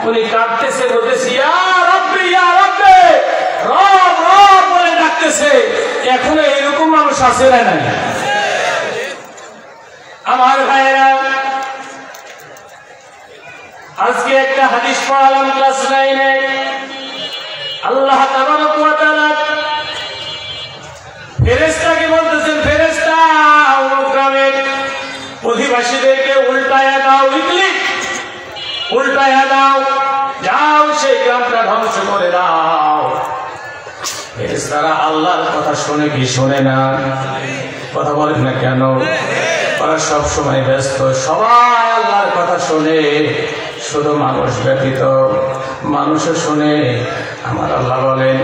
উনি কাঁদতেছে, বলতেছে ইয়া রাব্বি ইয়া রাব্বি, রব রব বলে ডাকতেছে। এখনো এরকম মানুষ আছে না নাই? আমার ভাইরা, আজকে একটা হাদিস পড়ালাম ক্লাস 9-এ। আল্লাহ তাবারক ওয়া তাআলা ফেরেশতাকে বলতেছেন, ফেরেশতা অমুক গ্রামের অধিবাসীদেরকে উল্টায়া দাও, উল্টায়া দাও, যাও সেই গ্রামটা ধ্বংস করে দাও। ফেরেশতারা আল্লাহর কথা শুনে কি শোনে না? কথা বলেন না কেন? ওরা সব সময় ব্যস্ত, সবাই আল্লাহর কথা শুনে, শুধু মানুষ ব্যতীত। মানুষও শুনে। আমার আল্লাহ বলেন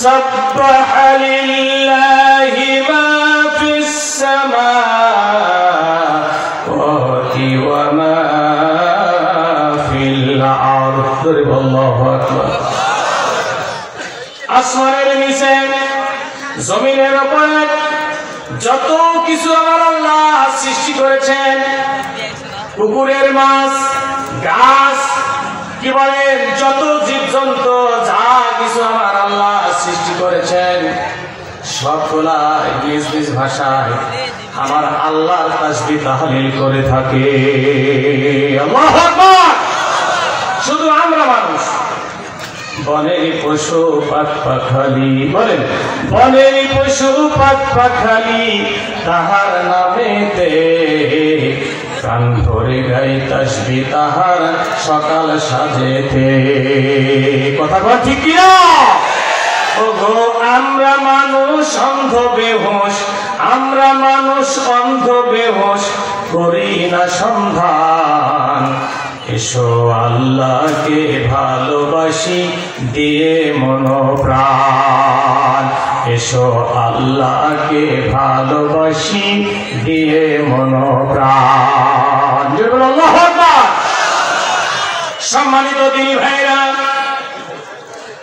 সাব্বাহা লিল্লাহি মা ফিস সামাওয়াতি ওয়া মা ফিল আরদ। আল্লাহু আকবার। আসমানের নিচে জমিনের উপরে যত কিছু আমার আল্লাহ সৃষ্টি করেছেন, পুকুরের মাছ, গাছ, কি বলেন, যত জীবজন্তু, যা কিছু আমার আল্লাহ সৃষ্টি করেছেন, সবগুলা নিজ নিজ ভাষায় আমার আল্লাহর তাসবিহ তাহলিল করে থাকে। আল্লাহু আকবার। শুধু আমরা মানুষ, বনের পশু পাখালি, বলেন বনের পশু পাখালি তাহার নামেতে প্রাণ ভরে গাই তাসবিহ তাহার সকাল সাজেতে। কথা বল ঠিক কিনা? ওগো আমরা মানুষ অন্ধ বেহুশ, আমরা মানুষ অন্ধ বেহুশ, করি না সন্ধান। এসো আল্লাহকে ভালোবাসি দিয়ে মন প্রাণ, এসো আল্লাহকে ভালোবাসি দিয়ে মন প্রাণ। আল্লাহু আকবার। সম্মানিত দিনী ভাইরা,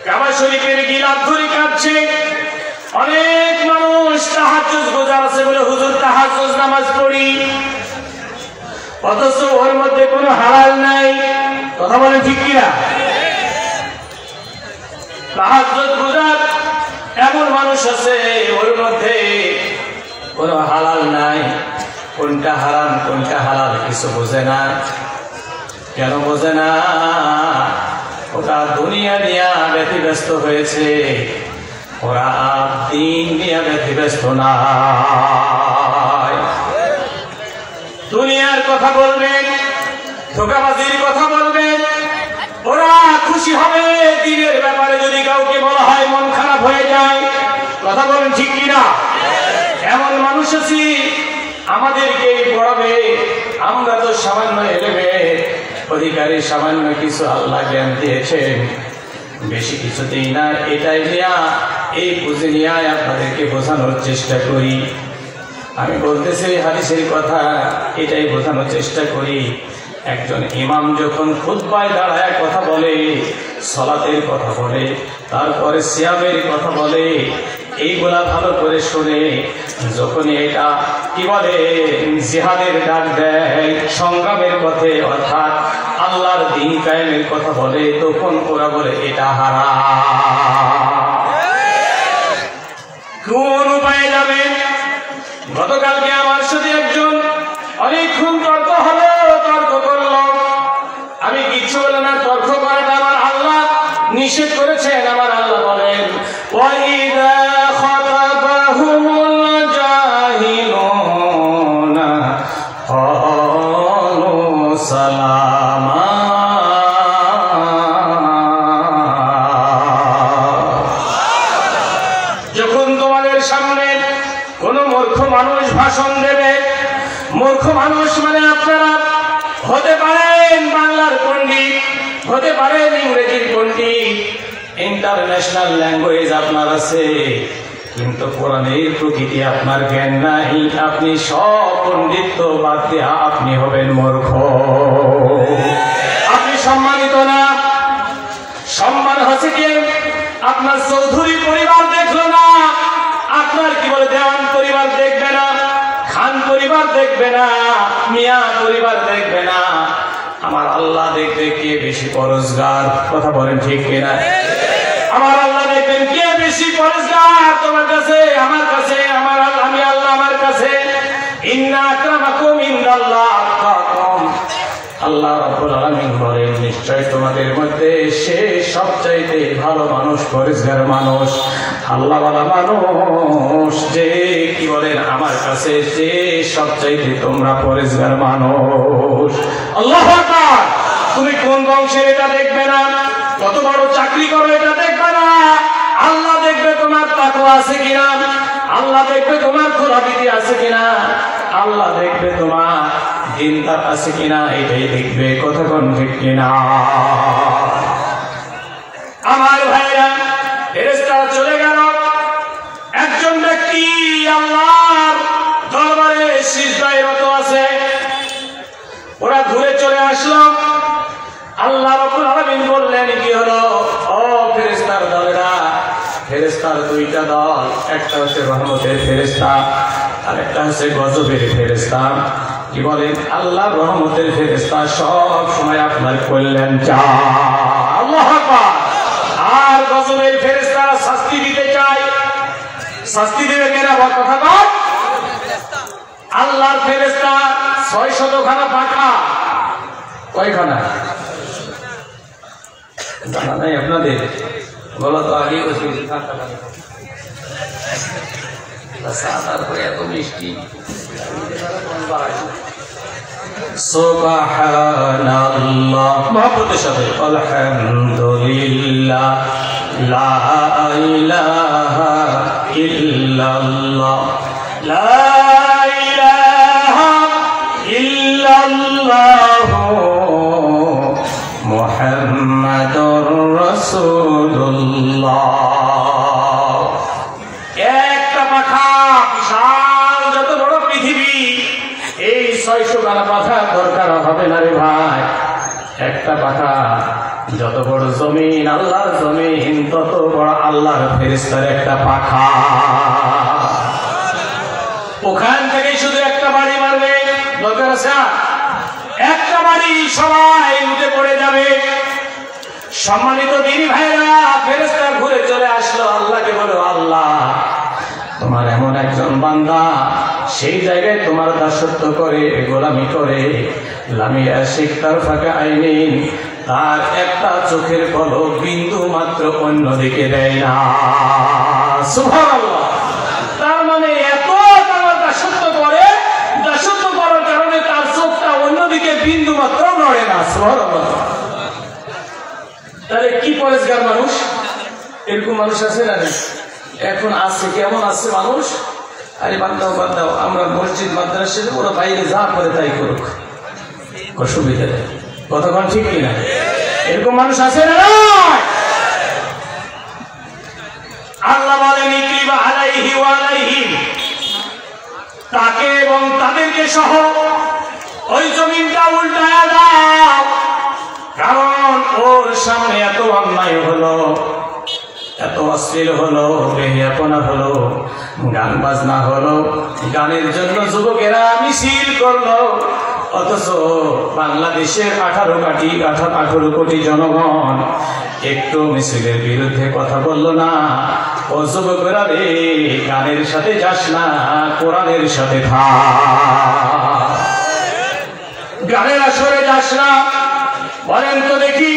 কাবা শরীফের গিলাফ ধরে কাঁদছে অনেক মানুষ। তাহাজ্জুদ গুজার আছে বলে হুজুর তাহাজ্জুদ নামাজ পড়ি, অথচ ওর মধ্যে কোনো হালাল নাই। কথা বলেন ঠিক কিনা? তাহাজ্জুদ গুজার এমন মানুষ আছে, ওর মধ্যে কোনো হালাল নাই। কোনটা হারাম কোনটা হালাল কিছু বোঝে না। কেন বোঝে না? ওরা দুনিয়া নিয়ে ব্যতিব্যস্ত হয়েছে, ওরা দিন নিয়ে ব্যতিব্যস্ত না। দুনিয়ার কথা বলবেন, ধোঁকাবাজির কথা বলবেন, ওরা খুশি হবে। দিনের ব্যাপারে যদি কাউকে বলা হয় মন খারাপ হয়ে যায়। কথা বলেন ঠিক কিনা? এমন মানুষ আছি, আমাদেরকে পড়াবে, আমরা তো সামান্য এলেমের অধিকারী, সামান্য কিছু আল্লাহ জ্ঞান দিয়েছেন, বেশি কিছুতেই না। এটাই নিয়ে, এই পুঁজি নিয়ে আপনাদেরকে বোঝানোর চেষ্টা করি। আমি বলতেছি হাদিসের কথা, এটাই বোঝানোর চেষ্টা করি। একজন ইমাম যখন খুতবায় দাঁড়ায় কথা বলে, সালাতের কথা বলে, তারপরে সিয়ামের কথা বলে, এইগুলা ভালো করে শুনে, যখন এটা কি বলে জিহাদের ডাক দেয়, সংগ্রামের পথে অর্থাৎ আল্লাহর দ্বীন কায়েমের কথা বলে, তখন ওরা বলে এটা হারাম। কোন উপায়ে যাবে? গতকালকে আমার সাথে একজন অনেকক্ষণ তর্ক হলো, তর্ক করলো। আমি কিচ্ছু বলে না, তর্ক করাটা আমার আল্লাহ নিষেধ করেছেন। আমার আল্লাহ বলেন ওয়াইদা খাতাবাহুমুল জাহিলুনা ক্বালু সালামা। যখন তোমাদের সামনে কোন মূর্খ মানুষ ভাষণ দেবে, মূর্খ মানুষ মানে আপনারা হতে পারেন বাংলার পণ্ডিত, হতে পারেন ইংরেজির পণ্ডিত, ইন্টারন্যাশনাল ল্যাঙ্গুয়েজ আপনার আছে, কিন্তু কোরআনের প্রকৃতি আপনার জ্ঞান নাই। আপনি সব পণ্ডিত্য বাদ দিয়ে আপনি হবেন মূর্খ। আপনি সম্মানিত না। সম্মান হচ্ছে কি? আপনার চৌধুরী পরিবার দেখলো না, আপনার কি বলে দেওয়ান পরিবার দেখবে না, খান পরিবার দেখবে না, মিয়া পরিবার দেখবে না। আমার আল্লাহ দেখবে কে বেশি পরহেজগার। কথা বলেন ঠিক কিনা? আমার আল্লাহ দেখবেন কে বেশি পরহেজগার তোমার কাছে, আমার কাছে, আমি আল্লাহ আমার কাছে। ইন্না আক্রামাকুম ইনদাল্লাহ আতকাকুম। আল্লাহ রাব্বুল আলামিন বলেন নিশ্চয় তোমাদের মধ্যে সে সবচাইতে ভালো মানুষ, পরহেজগার মানুষ, আল্লাহওয়ালা মানুষ। যে কি বলেন আমার কাছে যে সবচাইতে তোমরা পরহেজগার মানুষ। আল্লাহু আকবার। তুমি কোন বংশের এটা দেখবে না, কত বড় চাকরি করো এটা দেখবে না। আল্লাহ দেখবে তোমার তাকওয়া আছে কিনা, আল্লাহ দেখবে তোমার খোলাবিধি আছে কিনা, আল্লাহ দেখবে তোমার দিনদার আছে কিনা, এটাই দেখবে। কথা কোন ঠিক কিনা? আমার ভাইরা, ফেরেশতারা চলে গেল। একজন ব্যক্তি আল্লাহর দরবারে সিজদায় রত আছে। ওরা ঘুরে চলে আসলো। আল্লাহ রাব্বুল আলামিন বললেন কি হলো? ও ফেরেশতার দলেরা, ফেরেশতার দুইটা দল, একটা হচ্ছে রহমতের ফেরেশতা আর একটা হচ্ছে গজবের ফেরেশতা। কি বলেন? আল্লাহ রহমতের ফেরেশতা সব সময় আপনার কল্যাণ চায়। আল্লাহু আকবার। আর গজবের ফেরেশতারা শাস্তি দিতে চায়। শাস্তি দেবে কেনা? কথা বল। আল্লাহর ফেরেশতা 600 খানা পাখা। কয়খানা জানা নাই আপনাদের? বলো তো আগে এত মিষ্টি। সুবহানাল্লাহ, মহব্বতের সাথে আলহামদুলিল্লাহ, লা ইলাহা ইল্লাল্লাহ, লা ইলাহা ইল্লাল্লাহ, মুহাম্মাদুর রাসূলুল্লাহ। একটা পাখা, বিশাল যত বড় পৃথিবী, এই 600 গালা পাখার দরকার হবে না রে ভাই। একটা পাখা যত বড় জমিন, আল্লাহর জমিন, তত বড় আল্লাহর ফেরেশতার একটা পাখা। ওখান থেকে শুধু একটা বাড়ি মারবে, দরকার আছে একটা বাড়ি, সবাই উঠে পড়ে যাবে। সম্মানিত দিনী ভাইরা, ফেরেশতা ঘুরে চলে আসলো। আল্লাহকে বলো, আল্লাহ তোমার এমন একজন বান্দা সেই জায়গায় তোমার দাসত্ব করে, গোলামি করে, লামিয়া শিকতার ফাঁকা আইনি, তার একটা চোখের পলক বিন্দু মাত্র অন্যদিকে দেয় না। সুবহানাল্লাহ। তার মানে এত তোমার দাসত্ব করে, দাসত্ব করার কারণে তার চোখটা অন্যদিকে বিন্দু মাত্র নড়ে না। সুবহানাল্লাহ। তাহলে কি পরেশগার মানুষ? এরকম মানুষ আছে না? এখন আছে। কেমন আছে মানুষ? আরে বাদ দাও, বাদ দাও, আমরা মসজিদ মাদ্রাসা, ওরা বাইরে যা করে তাই করুক, অসুবিধা নেই। কতক্ষণ ঠিক কিনা? এরকম মানুষ আছে না? আল্লাহ বলেন ইকরিবা আলাইহি ওয়া আলাইহিম, তাকে এবং তাদেরকে সহ ওই জমিনটা উল্টায়া দাও। কারণ ওর সামনে এত অন্যায় হলো, এত অশ্লীল হলো, বেহিয়াপনা হলো, গান বাজনা হলো, গানের জন্য যুবকেরা মিছিল করলো। অথচ বাংলাদেশের 18 কোটি জনগণ একটু মিছিলের বিরুদ্ধে কথা বললো না। ও যুবকেরা রে, গানের সাথে যাস না, কোরআনের সাথে থাক। গানের আসরে যাস না। বলেন তো দেখি,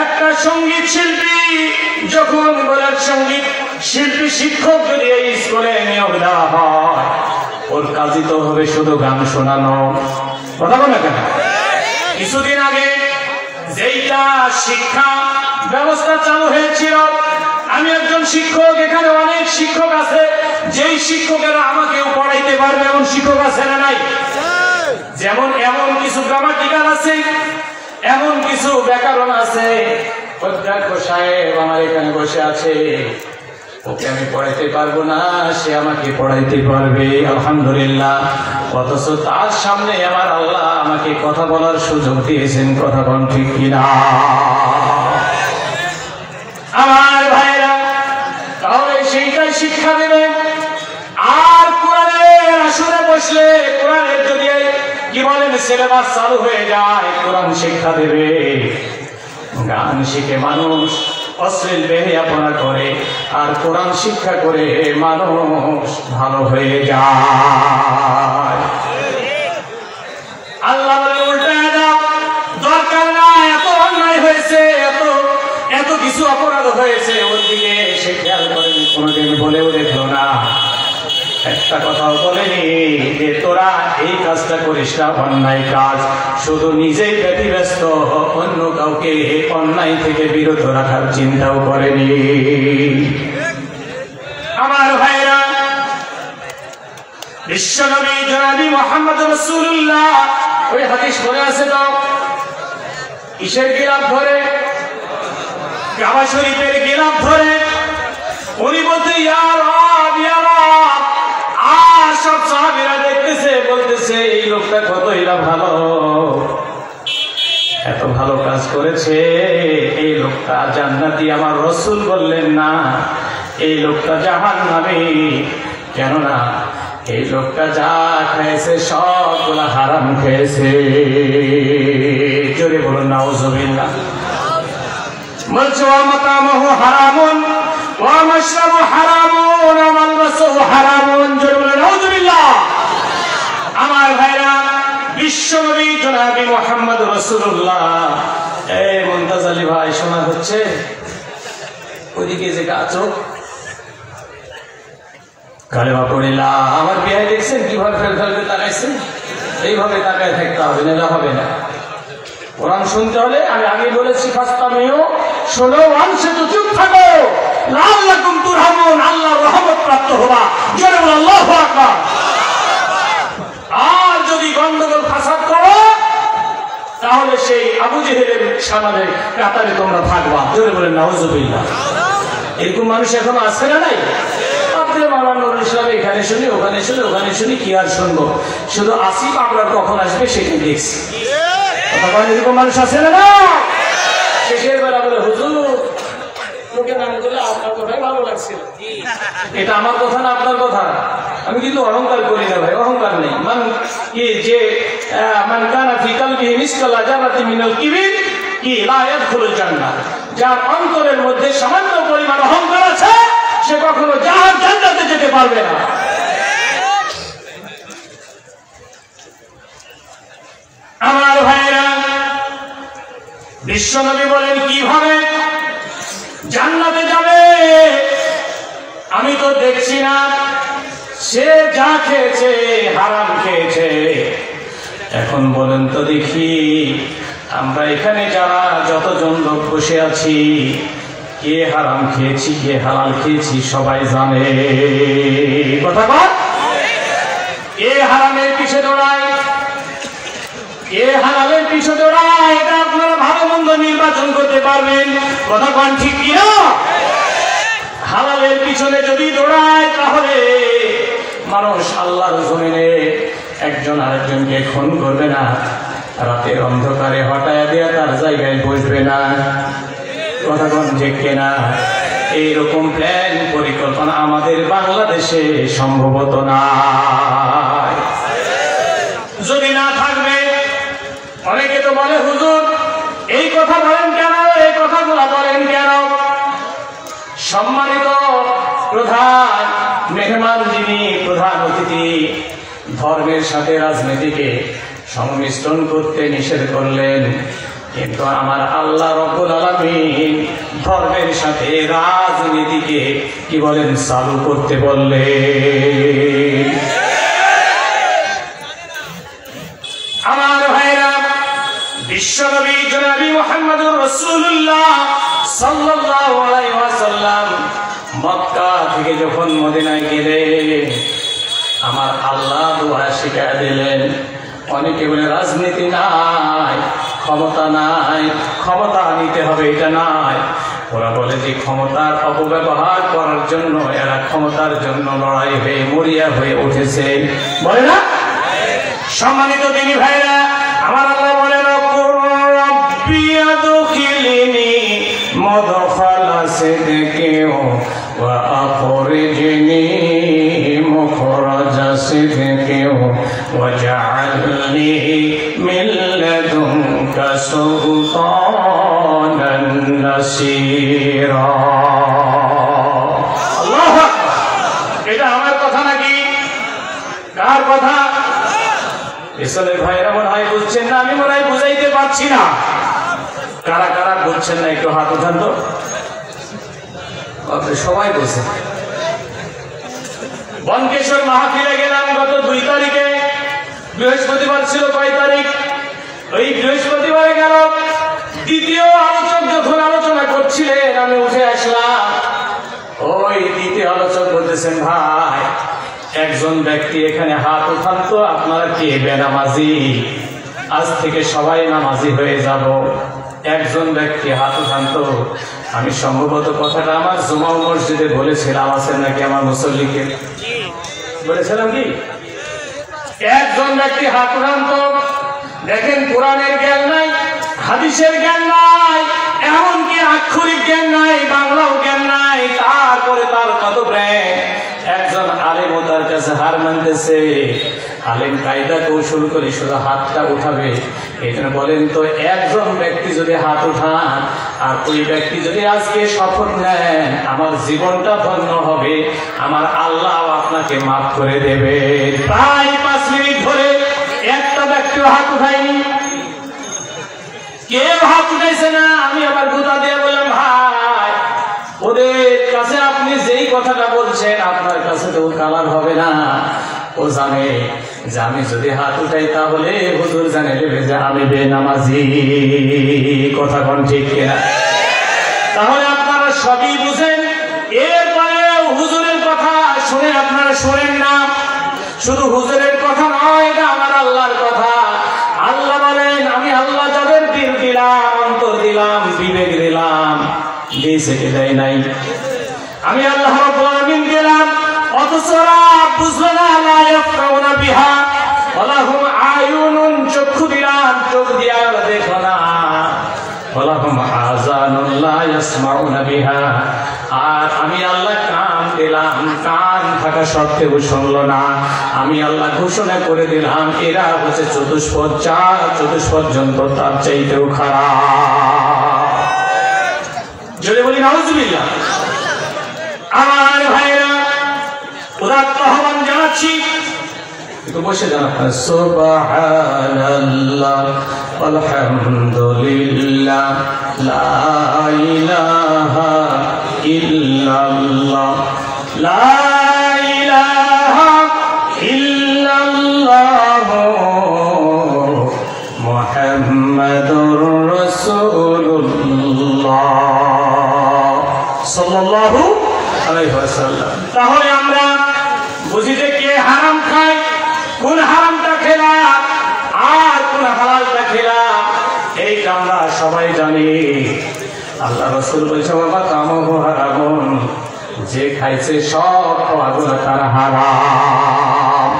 একটা সঙ্গীত শিল্পী যখন বলেন, সঙ্গীত শিল্পী শিক্ষক যদি এই স্কুলে নিয়োগ দেওয়া হয়, ওর কাজই তো হবে শুধু গান শোনানো। কথা বলে কেন? কিছুদিন আগে যেইটা শিক্ষা ব্যবস্থা চালু হয়েছিল, আমি একজন শিক্ষক, এখানে অনেক শিক্ষক আছে, যেই শিক্ষকেরা আমাকেও পড়াইতে পারবে এমন শিক্ষক আছে না নাই? যেমন এমন কিছু গ্রামাটিক্যাল আছে, এমন কিছু ব্যাকরণ আছে। অধ্যক্ষ সাহেব আমার এখানে বসে আছে, ওকে আমি পড়াইতে পারবো না, সে আমাকে পড়াইতে পারবে, আলহামদুলিল্লাহ। অথচ তার সামনে আমার আল্লাহ আমাকে কথা বলার সুযোগ দিয়েছেন। কথা বল ঠিক কিনা? আমার ভাইরা, তাহলে সেইটাই শিক্ষা দেবে। আর কোরআনের আসরে বসলে, কোরআনের যদি কি বলেন সিলেবাস চালু হয়ে যায়, কোরআন শিক্ষা দেবে। গান শিখে মানুষ অশ্লীল বেহায়াপনা করে, আর কোরআন শিক্ষা করে মানুষ ভালো হয়ে যায়। আল্লাহ বলে উল্টায় দাও, দরকার নাই, এত অন্যায় হয়েছে, এত কিছু অপরাধ হয়েছে, ওর দিকে সে খেয়াল করেনি, কোনোদিন বলেও দেখলো না, একটা কথাও বলেনি যে তোরা এই কাজটা করিস না, অন্যায় কাজ। শুধু নিজেই ব্যতিব্যস্ত, অন্য কাউকে অন্যায় থেকে বিরত রাখার চিন্তাও করেনি। আমার ভাইরা, বিশ্বনবী জনাবি মুহাম্মদ রাসূলুল্লাহ ওই হাদিস পড়ে আছে তো, কিসের গিলাফ ধরে? কাবা শরীফের গিলাফ ধরে। উনি বলতে ইয়া রাব, ইয়া রাব। আর সব সাহাবীরা দেখতেছে, বলতেছে এই লোকটা কতই না ভালো, এত ভালো কাজ করেছে, এই লোকটা জান্নাতি। আমার রাসূল বললেন না, এই লোকটা জাহান্নামী। কেননা এই লোকটা যা খেয়েছে সবগুলো হারাম খেয়েছে। জোরে বলুন নাউযুবিল্লাহ। বলছে ওয়া মাতামুহু হারামুন ওয়া মাশরাবু হারামুন ওয়া মালবাসুহু হারামুন। জোরে বলুন নাউযুবিল্লাহ। আমার ভাইরা, বিশ্বনবী জনাবি মুহাম্মদ রাসূলুল্লাহ, এই মুমতাজ আলী ভাই শোনা হচ্ছে? ওইদিকে যে গাছ কালেমা পড়িলা, আমার বিয়ে দেখছেন কিভাবে ফেল ফেলবে তাকাইছেন? এইভাবে তাকায় থাকতে হবে, না হবে না। কোরআন শুনতে হলে আমি আগে বলেছি, ফাস্তামিউ, শোনো, ওয়ানসিতু, চুপ থাকো, লাআল্লাকুম তুরহামুন, আল্লাহর রহমত প্রাপ্ত হবা। জোরে বলো আল্লাহু আকবার। আর যদি গন্ডগোল ফাসাদ করো, তাহলে সেই আবু জেহেলের সামনে কাতারে তোমরা থাকবা। জোরে বলেন নাউযুবিল্লাহ। এরকম মানুষ এখনো আছে না নাই? এখানে শুনি, ওখানে শুনি, ওখানে শুনি, কি আর শুনবো? শুধু আসিফ আপনার কখন আসবে সেটাই দেখছি। এরকম মানুষ আছে না? শেষের বেলা বলে হুজুর লোকে নাম করলে আপনার কথাই ভালো লাগছিল। এটা আমার কথা না আপনার কথা? আমি কিন্তু অহংকার করি না ভাই, অহংকার নেই। মান কি যে মান কানা ফি কলবিহি মিসকালা যারাতিন মিনাল কিবির কি লা ইয়াদখুলুল জান্নাহ। যার অন্তরের মধ্যে সামান্য পরিমাণ অহংকার আছে, সে কখনো জান্নাতে যেতে পারবে না। আমার ভাইরা, বিশ্বনবী বলেন কিভাবে জান্নাতে যাবে? আমি তো দেখছি না, সে যা খেয়েছে হারাম খেয়েছে। এখন বলেন তো দেখি, আমরা এখানে যারা যতজন লোক বসে আছি, কে হারাম খেয়েছি কে হালাল খেয়েছি সবাই জানে। কথা বল, কে হারামের পিছে দৌড়ায়, কে হালালের পিছে দৌড়ায়, এটা আপনারা ভালো মন্দ নির্বাচন করতে পারবেন। কথা বল, ঠিক কিনা? হালালের পিছনে যদি দৌড়ায়, তাহলে মানুষ আল্লাহর জমিনে একজন আরেকজনকে খুন করবে না, রাতের অন্ধকারে হটায়া দেয়া তার জায়গায় বসবে না। কথা কোন ঠিক কিনা? এইরকম প্ল্যান পরিকল্পনা আমাদের বাংলাদেশে সম্ভবত নাই। যদি না থাকবে, অনেকে তো বলে হুজুর এই কথা বলেন কেন, এই কথাগুলো বলেন কেন? সম্মানিত প্রধান মেহমান, যিনি প্রধান অতিথি, ধর্মের সাথে রাজনীতিকে সংমিশ্রণ করতে নিষেধ করলেন, কিন্তু আমার আল্লাহ রব্বুল আলামিন ধর্মের সাথে রাজনীতিকে কি বলেন চালু করতে বললেন। আমার ভাইরা, বিশ্বনবী জনাবি মুহাম্মদুর রাসূলুল্লাহ সাল্লাল্লাহু আলাইহি ওয়াসাল্লাম মক্কা থেকে যখন মদিনায় গেলেন, আমার আল্লাহ দোয়া শিখিয়ে দিলেন। অনেকে বলে রাজনীতি নাই, ক্ষমতা নাই, ক্ষমতা নিতে হবে, এটা নাই। ওরা বলে যে ক্ষমতার অপব্যবহার করার জন্য এরা ক্ষমতার জন্য লড়াই হয়ে মরিয়া হয়ে উঠেছে, বলে না? সম্মানিত দিনী ভাইরা, আমার আল্লাহ বলেন রব্বি আদখিলনি মুদখালা সিদকিন ওয়া আখরিজনি মুখরাজা সিদকিন ওয়াজআলনি নাসীরা। আল্লাহু আকবার। এটা আমার কথা নাকি কার কথা? ইসলামের ভাইরা মনে হয় বুঝছেন না, আমি মনে হয় বুঝাইতে পারছি না। কারা কারা বুঝছেন না একটু হাত উঠান তো। আপনি সবাই বলছেন। বনকেশ্বর মাহফিলে গেলাম গত 2 তারিখে, বৃহস্পতিবার ছিল। কয় তারিখ? ওই বৃহস্পতিবারে গেল। দ্বিতীয় আলোচক যখন আলোচনা করছিলেন আমি উঠে আসলাম। ওই দ্বিতীয় আলোচক বলতেছেন, ভাই একজন ব্যক্তি এখানে হাত উঠান তো, আপনারা কি বেনামাজি? আজ থেকে সবাই নামাজি হয়ে যাব। একজন ব্যক্তি হাত উঠান তো। আমি সম্ভবত কথাটা আমার জুমা মসজিদে বলেছিলাম, আছেন নাকি আমার মুসল্লিকে? বলেছিলাম কি? একজন ব্যক্তি হাত উঠান তো। দেখেন, কোরআনের জ্ঞান নাই, হাদিসের জ্ঞান নাই, এমনকি আক্ষরিক জ্ঞান নাই, বাংলাও জ্ঞান নাই, তারপরে তার কত প্রেম। একজন আলেম ও তার কাছে হার মানতেছে। আলেম কায়দা কৌশল করে শুধু হাতটা উঠাবে। এখানে বলেন তো, একজন ব্যক্তি যদি হাত উঠান আর ওই ব্যক্তি যদি আজকে শপথ নেন আমার জীবনটা ধন্য হবে, আমার আল্লাহ আপনাকে মাফ করে দেবে। প্রায় 5 মিনিট ধরে একটা ব্যক্তি হাত উঠায়নি। কেউ হাত উঠাইছে না। আমি আবার গুতা দিয়ে বললাম, ভাই ওদের কাছে আপনি যেই কথাটা বলছেন আপনার কাছে তো কালার হবে না। ও জানে যে আমি যদি হাত উঠাই তাহলে হুজুর জানে দেবে যে আমি বেনামাজি। কথা কোন ঠিক কিনা? তাহলে আপনারা সবই বুঝেন। এরপরে হুজুরের কথা শুনে আপনারা শোনেন না। শুধু হুজুরের কথা নয়, এটা আমার আল্লাহর কথা। আল্লাহ বলেন, আমি আল্লাহ যাদের দিল দিলাম, অন্তর দিলাম, বিবেক দিলাম, দিয়েছে কি দেয় নাই? আমি আল্লাহ রাব্বুল আলামিন দিলাম, অথচ বুঝলো না। লা ইয়াফকাউনা বিহা ওয়ালাহুম আয়ুনুন, চক্ষু দিলাম, চোখ দিয়া দেখো না। ওয়ালাহুম আযানুন লা ইয়াসমাউনা বিহা, আর আমি আল্লাহ কান দিলাম, কান থাকা সত্ত্বেও শুনলো না। আমি আল্লাহ ঘোষণা করে দিলাম এরা হচ্ছে চতুষ্পদ যন্ত্র, তার চাইতেও খারাপ। যদি বলি নাউজুবিল্লাহ। আমার ভাইরা, উদাত্ত আহ্বান জানাচ্ছি, একটু বসে যান আপনার। সুবহানাল্লাহ আলহামদুলিল্লাহ লা ইলাহা ইল্লাল্লাহ লা ইলাহা ইল্লাল্লাহ মুহাম্মাদুর রাসূলুল্লাহ সাল্লাল্লাহু আলাইহি ওয়াসাল্লাম। তাহলে আমরা বুঝি যে কে হারাম খায়, কোন হারামটা খেলাম আর কোন হালালটা খেলাম, এইটা আমরা সবাই জানি। আল্লাহ রাসূল বলছে, বাবা কামহু হারামুন, যে খাইছে সব খাওয়াগুলো তার হারাম।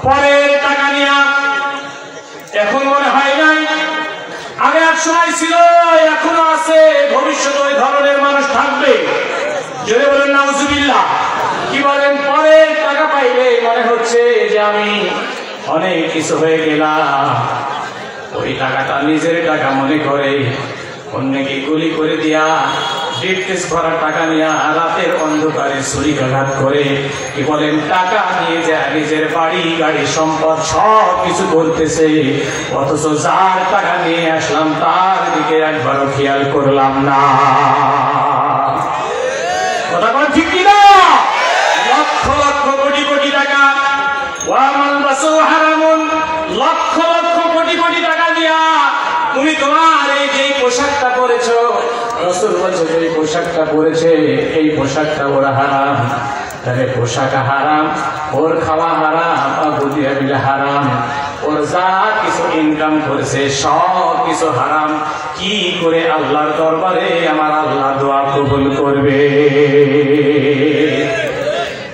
পরের টাকা নিয়া এখন মনে হয় নাই, আগে এক সময় ছিল, এখনো আছে, ভবিষ্যতে ওই ধরনের মানুষ থাকবে। যদি বলেন নাউজুবিল্লাহ। কি বলেন? পরের টাকা পাইলে মনে হচ্ছে যে আমি অনেক কিছু হয়ে গেলাম। ওই টাকাটা নিজের টাকা মনে করে অন্যকে গুলি করে দিয়া, ব্রিফকেস ভরা টাকা নিয়ে রাতের অন্ধকারে ছুরিকাঘাত করে কি বলেন টাকা নিয়ে যায় নিজের বাড়ি গাড়ি সম্পদ সব কিছু করতেছে। অথচ যার টাকা নিয়ে আসলাম তার দিকে একবারও খেয়াল করলাম না। কথা বল ঠিক কিনা? লক্ষ লক্ষ কোটি কোটি টাকা, ওয়ামান বাসু হারামুন, লক্ষ লক্ষ কোটি কোটি টাকা দিয়া তুমি তোমার এই যে পোশাকটা পরেছো, রাসূল বলছে যে পোশাকটা পরেছে এই পোশাকটা ওরা হারাম। তাহলে পোশাক হারাম, ওর খাওয়া হারাম, বুদিয়া বিলা হারাম, ওর যা কিছু ইনকাম করেছে সব কিছু হারাম। কি করে আল্লাহর দরবারে আমার আল্লাহ দোয়া কবুল করবে?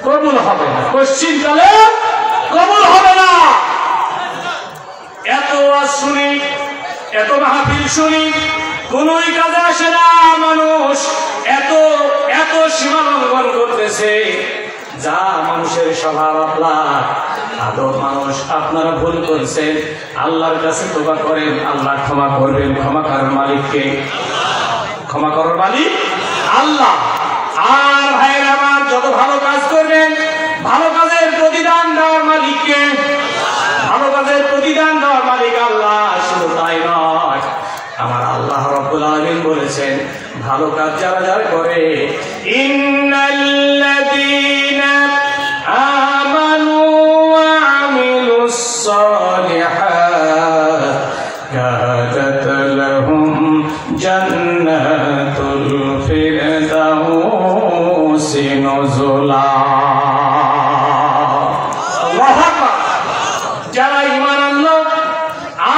কবুল হবে না, কোশ্চিন কালে কবুল হবে না। এত ওয়াজ শুনি, এত মাহফিল শুনি, কোনই কাজে আসে না। মানুষ এত এত সীমা লঙ্ঘন করতেছে, যা মানুষের স্বভাব আপনার আদর। মানুষ আপনারা ভুল করেছেন, আল্লাহর কাছে তওবা করেন, আল্লাহ ক্ষমা করবেন। ক্ষমা করার মালিককে ক্ষমা করার মালিক আল্লাহ। আর ভাইয়ের আমার, যত ভালো কাজ করবেন, ভালো কাজের প্রতিদান দেওয়ার মালিককে, ভালো কাজের প্রতিদান দেওয়ার মালিক আল্লাহ। শুধু তাই নয়, আমার আল্লাহ রাব্বুল আলামিন বলেছেন, ভালো কাজ যারা যারা করে, ইন্নাল্লাযীনা আমানু ওয়া আমিলুস সালিহাত কানাত লাহুম জান্নাতুল ফিরদাউসি নুজুলা। আল্লাহু আকবার। যারা ঈমান আনলো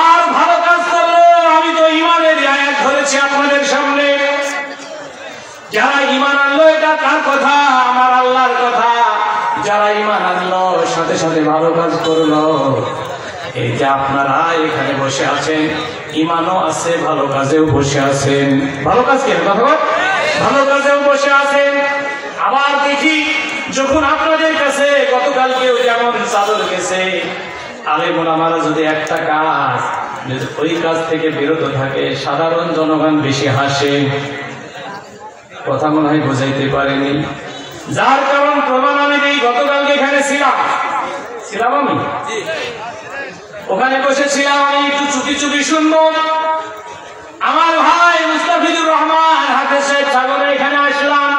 আর ভালো কাজ করলো, আমি তো ঈমানের আয়াত ধরেছি আপনাদের সামনে। যারা ঈমান আনলো, এটা কার কথা? আমার আল্লাহর কথা। যারা ঈমান আনলো সাথে সাথে ভালো কাজ করলো, এই যে আপনারা এখানে বসে আছেন, ঈমানও আছে, ভালো কাজেও বসে আছেন। ভালো কাজ কেন কথা বল, ভালো কাজেও বসে আছেন। আবার দেখি, যখন আপনাদের কাছে গতকালকেও যেমন চাদর গেছে, আলেম ওলামারা যদি একটা কাজ, ওই কাজ থেকে বিরত থাকে, সাধারণ জনগণ বেশি হাসে। কথা মনে হয় বোঝাইতে পারেনি। যার কারণ প্রমাণ আমি নেই। গতকালকে এখানে ছিলাম আমি, ওখানে বসেছিলাম, আমি একটু চুপি চুপি শুনবো। আমার ভাই মুস্তাফিজুর রহমান হাফেজ সাহেব সাগরে এখানে আসলাম।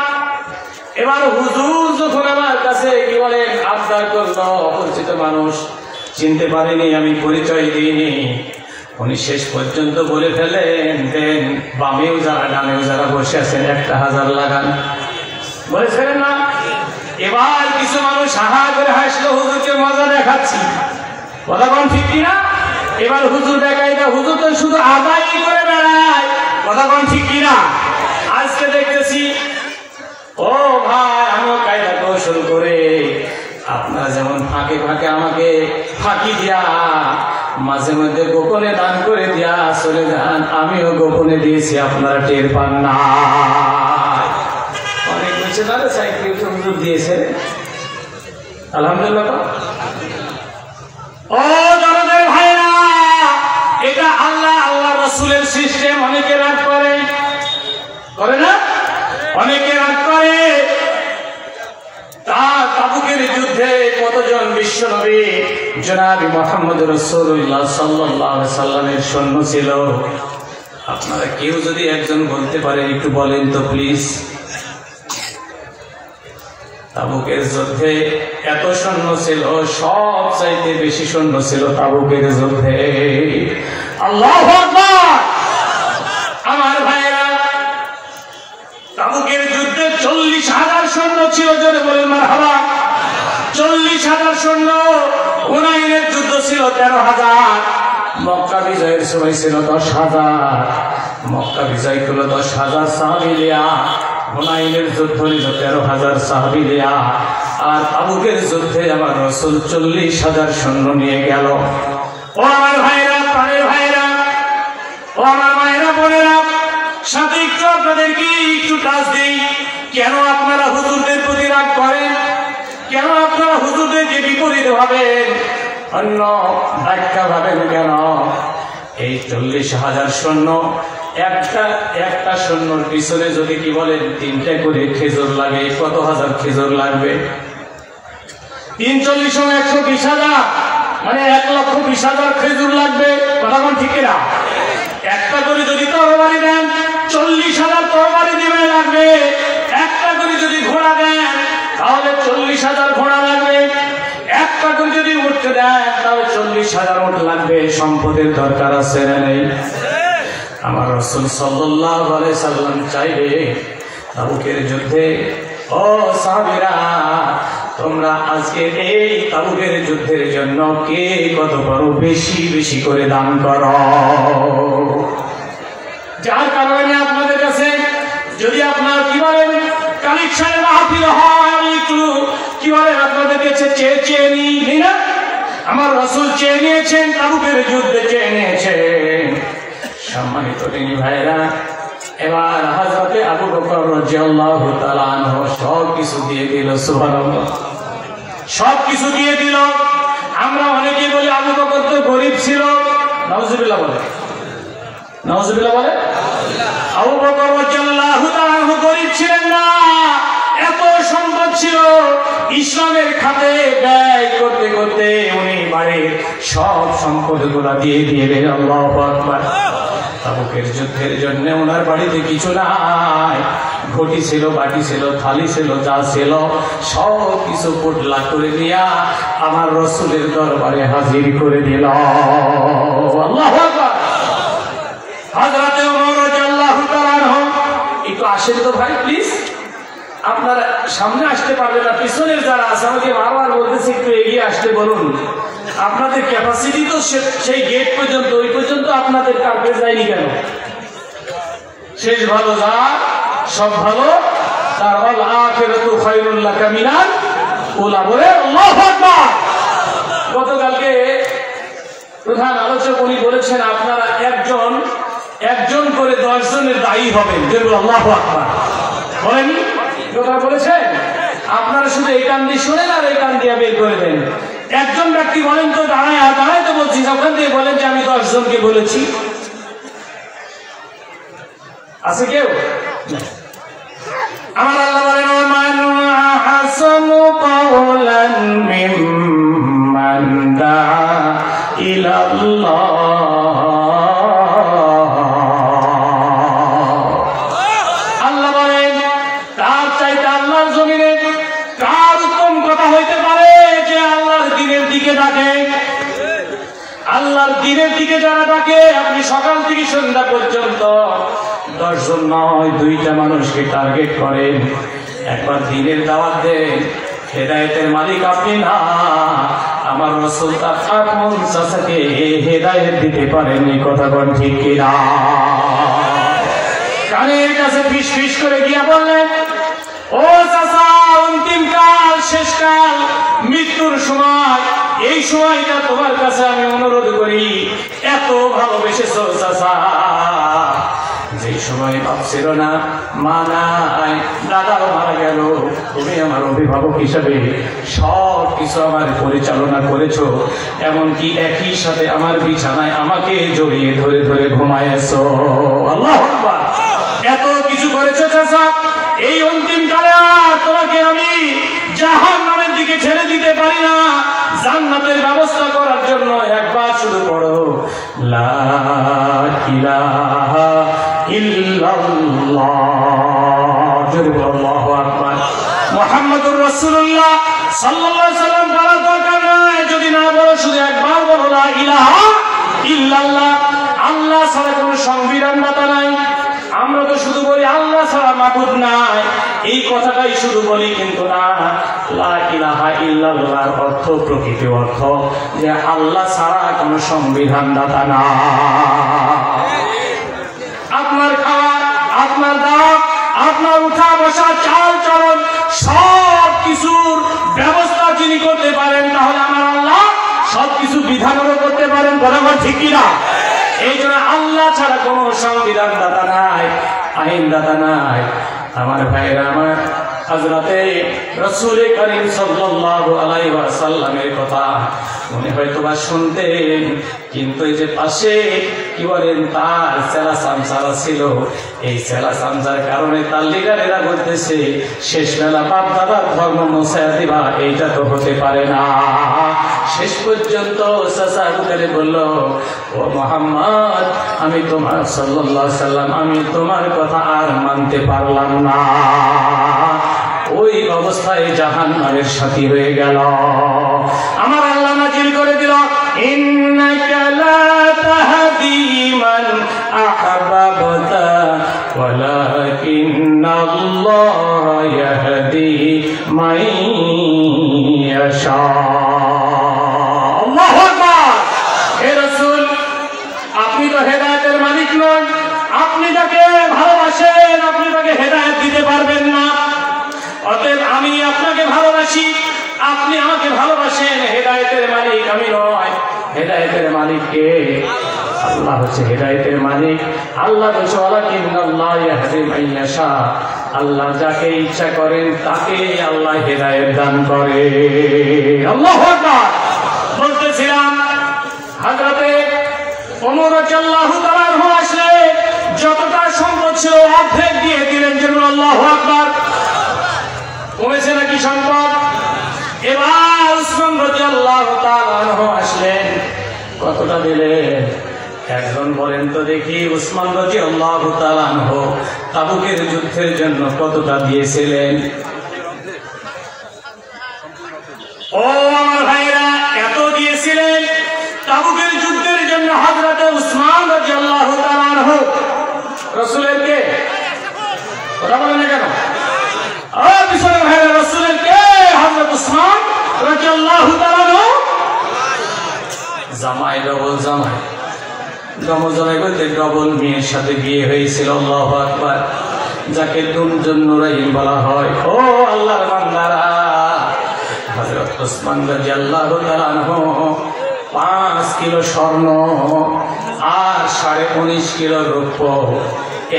এবার হুজুর যখন আমার কাছে কি বলেন আবদার করলো, অপরিচিত মানুষ, চিনতে পারিনি, আমি পরিচয় দিইনি। উনি শেষ পর্যন্ত বলে ফেলেন, দেন বামেও যারা ডানেও যারা বসে আছেন 1000 লাগান, বলেছিলেন না? এবার কিছু মানুষ হাহা করে হাসলো, হুজুরকে মজা দেখাচ্ছি। কথা কোন ঠিক কিনা? এবার হুজুর দেখাই, হুজুর তো শুধু আদায় করে বেড়ায়। কথা কোন ঠিক কিনা? আজকে দেখতেছি, ও ভাই, আমিও কায়দা কৌশল করে, আপনারা যেমন ফাঁকে ফাঁকে আমাকে ফাঁকি দিয়া মাঝে মধ্যে গোপনে দান করে দিয়া চলে যান, আমিও গোপনে দিয়েছি, আপনারা টের পান না। অনেক বলছে না, সাইকেল হুজুর দিয়েছে, আলহামদুলিল্লাহ। ও জনদের ভাইরা, এটা আল্লাহ আল্লাহ রাসূলের সিস্টেম। অনেকে রাগ করে না? অনেকে রাগ করে। তাবুকের যুদ্ধে কতজন বিশ্বনবী জনাবি মুহাম্মদ রাসূলুল্লাহ সাল্লাল্লাহু আলাইহি সাল্লামের সৈন্য ছিল? আপনারা কেউ যদি একজন বলতে পারেন, একটু বলেন তো প্লিজ। তাবুকের যুদ্ধে এত সৈন্য ছিল, সব চাইতে বেশি সৈন্য ছিল তাবুকের যুদ্ধে। আল্লাহু আকবার। আমার ভাইরা, তাবুকের যুদ্ধে 40,000 সৈন্য ছিল। জোরে বলেন মারহাবা। 40,000 সৈন্য। হুনাইনের যুদ্ধ ছিল 13,000। মক্কা বিজয়ের সময় ছিল 10,000। মক্কা বিজয় করলো 10,000 সাহাবী লিয়া। হুনাইনের যুদ্ধ নিল 13,000 সাহাবী লিয়া। আর তাবুকের যুদ্ধে আমার রাসূল 40,000 সৈন্য নিয়ে গেল। ও আমার ভাইরা, প্রাণের ভাইরা, ও আমার মায়েরা বোনেরা, সাথে একটু আপনাদেরকে একটু টাচ দিই। কেন আপনারা হুজুরদের প্রতি রাগ করেন? কেন আপনারা হুজুরদেরকে বিপরীত ভাবেন, অন্য ব্যাখ্যা ভাবেন কেন? এই 40,000 সৈন্য, একটা সৈন্যর পিছনে যদি কি বলেন 3টা করে খেজুর লাগে, কত হাজার খেজুর লাগবে? 3 × 40 = 120,000, মানে 1,20,000 খেজুর লাগবে। কথা কোন ঠিক না? একটা করে যদি তরবারি দেন, 40,000 তরবারি দিবে লাগবে। একটা করে যদি ঘোড়া দেন, তাহলে 40,000 ঘোড়া লাগবে। একটা করে যদি উঠতে দেন, তাহলে 40,000 উট লাগবে। সম্পদের দরকার আছে না নেই? আমার রাসূল সাল্লাল্লাহু আলাইহি সাল্লাম চাইবে তাবুকের যুদ্ধে, ও সাহাবীরা, তোমরা আজকে এই তাবুকের যুদ্ধের জন্য কে কত বড় বেশি বেশি করে দান করো। যার কারণে আপনাদের কাছে যদি আপনার কি বলেন কালেকশন মাহফিল হয়, আমি একটু কি বলেন আপনাদের কাছে চেয়ে নিই না? আমার রাসূল চেয়ে নিয়েছেন, তাবুকের যুদ্ধে চেয়ে নিয়েছেন। সম্মানিত দিনী ভাইরা, এবার হযরতে আবু বকর রাদিয়াল্লাহু তাআলা আনহু সব কিছু দিয়ে দিল। সুবহানাল্লাহ, সব কিছু দিয়ে দিল। আমরা অনেকেই বলি আবু বকর তো গরীব ছিল। নাউজুবিল্লাহ বলে, নাউজুবিল্লাহ বলে। আবু বকর রাদিয়াল্লাহু ছিল ইসলামের খাতে ব্যয় করতে করতে উনি বাড়ির সব সম্পদগুলা দিয়ে দিলেন। আল্লাহু আকবার। তাবুকের যুদ্ধের জন্য ওনার বাড়িতে কিছু নাই, ঘটি ছিল, বাটি ছিল, থালি ছিল, যা ছিল সব কিছু পোটলা করে দিয়া আমার রাসূলের দরবারে হাজির করে দিল। আল্লাহু আকবার। হযরতে ওমর রাদিয়াল্লাহু তাআলা আনহু, একটু আসেন তো ভাই প্লিজ, আপনারা সামনে আসতে পারবেন না, পিছনের যারা আছে আমাকে বারবার বলতেছে একটু এগিয়ে আসতে বলুন। আপনাদের ক্যাপাসিটি তো সেই গেট পর্যন্ত, ওই পর্যন্ত আপনাদের কার্পেট যায়নি কেন? শেষ ভালো যা সব ভালো, তার আল আখিরাতু খায়রুল লাকা মিনাল উলা। বলে আল্লাহু আকবার। গতকালকে প্রধান আলোচক উনি বলেছেন আপনারা একজন করে 10 জনের দায়ী হবেন। আল্লাহু আকবার। বলেনি কথা বলেছেন? আপনারা শুধু এই কান দিয়ে শুনেন আর এই কান দিয়ে বের করে দেন। একজন ব্যক্তি বলেন তো, দাঁড়ায় তো বলছি, ওখান দিয়ে বলেন যে আমি 10 জনকে বলেছি। আছে কেউ? আমার আল্লাহ বলেন মান আহসানু কাওলান মিম্মান দাআ ইলাল্লাহ। আল্লাহ বলেন তার চাইতে আল্লাহর জমিনে কার উত্তম কথা হইতে পারে যে আল্লাহর দ্বীনের দিকে ডাকে। আল্লাহর দ্বীনের দিকে যারা ডাকে, আপনি সকাল থেকে সন্ধ্যা পর্যন্ত 10 জন নয় 2টা মানুষকে টার্গেট করেন, একবার দ্বীনের দাওয়াত দেন, হেদায়েতের মালিক আপনি না, আমার রাসূল তার আপন চাচাকে হেদায়েত দিতে পারেন। এই কথা কোন ঠিক কিনা? কানের কাছে ফিস ফিস করে গিয়া বললেন, ও চাচা, অন্তিম কাল, শেষ কাল, মৃত্যুর সময়, এই সময়টা তোমার কাছে আমি অনুরোধ করি, এত ভালোবেসেছো চাচা, যে সময় ভাবছিল না, মা নাই, দাদাও মারা গেল, তুমি আমার অভিভাবক হিসাবে সব কিছু আমার পরিচালনা করেছো, এমনকি একই সাথে আমার বিছানায় আমাকে জড়িয়ে ধরে ধরে ঘুমায়েছো। আল্লাহু আকবার। এত কিছু করেছো চাচা, এই অন্তিম কালে আর তোমাকে আমি জাহান্নামের দিকে ছেড়ে দিতে পারি না। জান্নাতের ব্যবস্থা করার জন্য একবার শুধু পড়ো লা ইলাহা ইল্লাল্লাহ। আল্লাহু আকবার। মুহাম্মাদুর রাসূলুল্লাহ সাল্লাল্লাহু আলাইহি সাল্লাম বলার দরকার নাই, যদি না বলো শুধু একবার বলো লা ইলাহা ইল্লাল্লাহ। আল্লাহ ছাড়া কোনো সংবিধানদাতা নাই। আমরা তো শুধু বলি আল্লাহ ছাড়া মাবুদ নাই, এই কথাটাই শুধু বলি, কিন্তু না, লা ইলাহা ইল্লাল্লাহর অর্থ, প্রকৃত অর্থ যে আল্লাহ ছাড়া কোনো সংবিধানদাতা না। আপনার খাওয়া, আপনার দাওয়া, আপনার উঠা বসা, চাল চলন, সব কিছুর ব্যবস্থা যিনি করতে পারেন, তাহলে আমার আল্লাহ সবকিছু বিধানও করতে পারেন। বরাবর ঠিক কিনা? এই জন্য আল্লাহ ছাড়া কোনো সংবিধানদাতা নাই, আইনদাতা নাই। আমার ভাইরা, আমার হযরতে রাসূল করিম সাল্লাল্লাহু আলাইহি ওয়াসাল্লামের কথা মনে হয়তো বা শুনতেন, কিন্তু এই যে পাশে কি বলেন তার চেলা চামচারা ছিল, এই চেলা চামচার কারণে তার লিডারেরা বলতেছে শেষ বেলা বাপ দাদার ধর্ম মুছায়া দিবা, এইটা তো হতে পারে না। শেষ পর্যন্ত চাচা উঠে বলল, ও মুহাম্মদ, আমি তোমার সাল্লাল্লাহু আলাইহি সাল্লাম, আমি তোমার কথা আর মানতে পারলাম না। ওই অবস্থায় জাহান্নামের সাথী হয়ে গেল। আমার আল্লাহ নাজিল করে দিল, ইন্নাকা লা তাহদি মান আহবাবতা ওয়ালাকিন্নাল্লাহ ইয়াহদি মান ইয়াশা। আল্লাহু আকবার। হে রাসূল, আপনি তো হেদায়েতের মালিক নন, আপনি তাকে ভালোবাসেন, আপনি তাকে হেদায়েত দিতে পারবেন না। অতএব আমি আপনাকে ভালোবাসি, আপনি আমাকে ভালোবাসেন, হেদায়েতের মালিক আমি নয়। হেদায়েতের মালিক কে? আল্লাহ হচ্ছে হেদায়েতের মালিক। আল্লাহ বলছে ওয়ালাকিন্নাল্লাহ ইয়াহদি মান ইয়াশা, আল্লাহ যাকে ইচ্ছা করেন তাকে আল্লাহ হেদায়েত দান করে। আল্লাহু আকবার। বলতেছিলাম হযরতে ওমর রাদিয়াল্লাহু তাআলা আনহু আসলে যতটা সম্পদ ছিল অর্ধেক দিয়ে দিলেন। যেন আল্লাহু আকবার। কমেছে নাকি সম্পদ? এবার উসমান রাদিয়াল্লাহু তাআলা আনহু আসলেন, কতটা দিলেন? একজন বলেন তো দেখি, উসমান রাদিয়াল্লাহু তাআলা আনহু তাবুকের যুদ্ধের জন্য কতটা দিয়েছিলেন? ও আমার ভাইরা, এত দিয়েছিলেন তাবুকের যুদ্ধের জন্য হযরত উসমান রাদিয়াল্লাহু তাআলা আনহু। রাসূলের কে? কথা বলেন না কেন? পিছনে ভাইরা, রাসূলের কে? হযরত উসমান রাদিয়াল্লাহু তাআলা আনহু। জামাই, ডবল জামাই, ডবল জামাই বলতে ডবল মেয়ের সাথে বিয়ে হয়েছিল। আল্লাহু আকবার। যাকে দুনজুন নুরাইন বলা হয়। ও আল্লাহর বান্দারা, হযরত উসমান রাদিয়াল্লাহু তাআলা আনহু 5 কিলো স্বর্ণ আর 19.5 কিলো রূপো,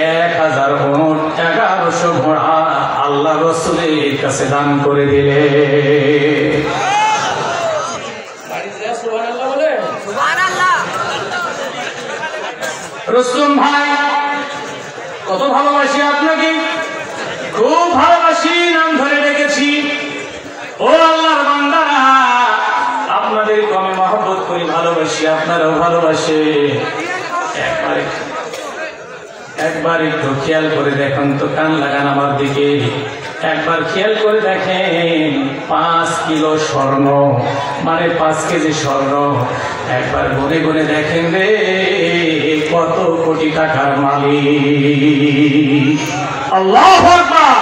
1111 ঘোড়া আল্লাহ রাসূলের কাছে দান করে দিলে। রুস্তম ভাই, কত ভালোবাসি আপনাকে, খুব ভালোবাসি, নাম ধরে ডেকেছি। ও আল্লাহর বান্দারা, আপনাদের আমি মহব্বত করি, ভালোবাসি, আপনারাও ভালোবাসে। একবার একটু খেয়াল করে দেখুন তো, কান লাগান আমার দিকে, একবার খেয়াল করে দেখেন 5 কিলো স্বর্ণ মানে 5 কেজি স্বর্ণ, একবার গুনে গুনে দেখেন রে কত কোটি টাকার মালিক। আল্লাহু আকবার।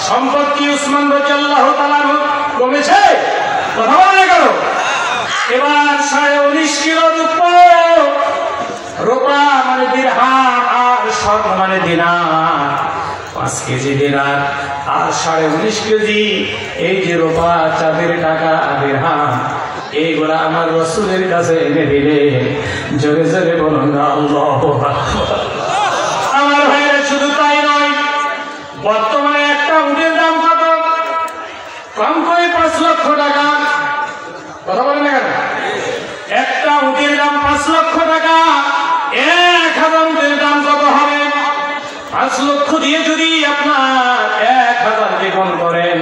সম্পদ কি উসমান রাদিয়াল্লাহু তাআলা কমেছে? কথা বলা গেল। এবার 19.5 কিলো রূপা মানে দিরহাম আর স্বর্ণ মানে দিনার, 5 কেজি দিনার আর 19.5 কেজি এই যে রূপা, চাঁদের টাকা, দিরহাম, এইগুলা আমার রাসূলের কাছে এনে দিলে। জোরে জোরে বলুন আল্লাহু আকবার। আমার ভাইরা, শুধু তাই নয়, বর্তমানে একটা উটের দাম কত? কম করে 5 লক্ষ টাকা। কথা বলেন না কেন? একটা উটের দাম 5 লক্ষ টাকা। 1000 উটের দাম কত হবে? 5 লক্ষ দিয়ে যদি আপনার 1000 কে গুণ করেন,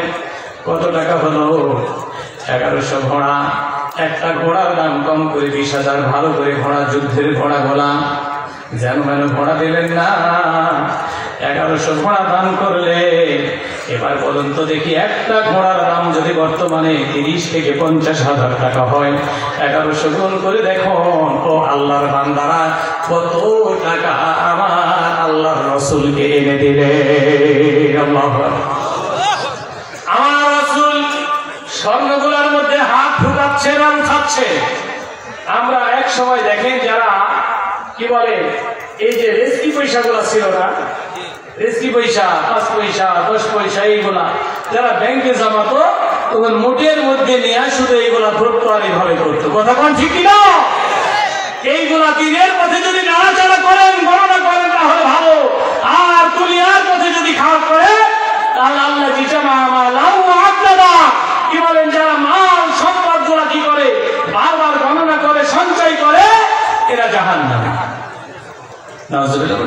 কত টাকা হলো? 1100 ঘোড়া। একটা ঘোড়ার দাম কম করে 20,000। ভালো করে ঘোড়া, যুদ্ধের ঘোড়া গোলা, যেন মেন ঘোড়া দিলেন না। 1100 ঘোড়া দান করলে, এবার বলুন তো দেখি, একটা ঘোড়ার দাম যদি বর্তমানে 30 থেকে 50,000 টাকা হয়, 1100 গুণ করে দেখুন। ও আল্লাহর বান্দারা, কত টাকা আমার আল্লাহর রাসূলকে এনে দিলে। আল্লাহু আকবার। আমার রাসূল স্বর্ণগুলোর মধ্যে হাত ঢুকাচ্ছে, রাম খাচ্ছে। আমরা এক সময় দেখেন, যারা কি বলে, এই যে রেস্কি পয়সাগুলো ছিল না, রেস্কি পয়সা, 5 পয়সা, 10 পয়সা, এইগুলা যারা ব্যাংকে জমাতো, তখন মোটের মধ্যে নিয়ে শুধু এইগুলা ধরতো আর এইভাবে করতো। কথা কোন ঠিক কিনা? এইগুলা দিনের পথে যদি নাড়াচাড়া করেন, গণনা করেন, তাহলে ভালো। আর দুনিয়ার পথে যদি খারাপ করে, তাহলে আল্লাহ কি বলেন, যারা মাল সম্পদ গুলা কি করে, বারবার গণনা করে, সঞ্চয় করে, এরা জাহান্নামী। নাউজুবিল্লাহ।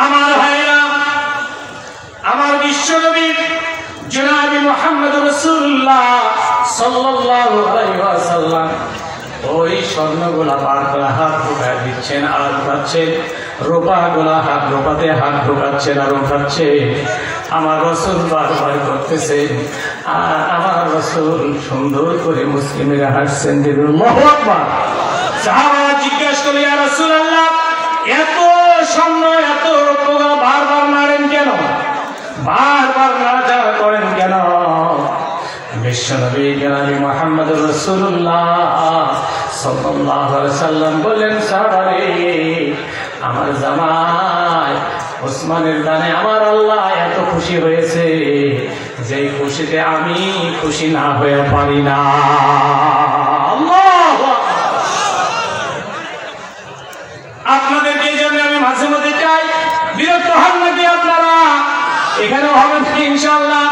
আমার ভাইরা, আমার বিশ্বনবী জনাবে মুহাম্মদ রাসূলুল্লাহ সাল্লাল্লাহু আলাইহি ওয়াসাল্লাম ওই স্বর্ণগুলা বার করে হাত ঢোকায় দিচ্ছেন আর ঢোকাচ্ছেন, রূপাগুলা হাত রূপাতে হাত ঢোকাচ্ছেন আর উঠাচ্ছে। আমার রাসূল বারবার করতেছেন, আর আমার রাসূল সুন্দর করে মুসলিমেরা হাসছেন। আল্লাহু আকবার। সাহাবারা জিজ্ঞাসা করে, ইয়া রাসূলুল্লাহ, এত স্বর্ণ, এত রূপা বারবার নাড়েন কেন? বারবার নাড়াচাড়া করেন কেন? বিশ্বনবী জনাবে মুহাম্মদ রাসূলুল্লাহ সাল্লাল্লাহু আলাইহি ওয়াসাল্লাম বলেন, সাহাবারে, আমার জামাই ওসমানের দানে আমার আল্লাহ এত খুশি হয়েছে, যে খুশিতে আমি খুশি না হয়ে পারি না। আল্লাহু আকবার। আপনাদেরকে এই জন্য আমি মাঝে মধ্যে চাই, বিরক্ত হন নাকি আপনারা? এখানেও হবেন ইনশাআল্লাহ।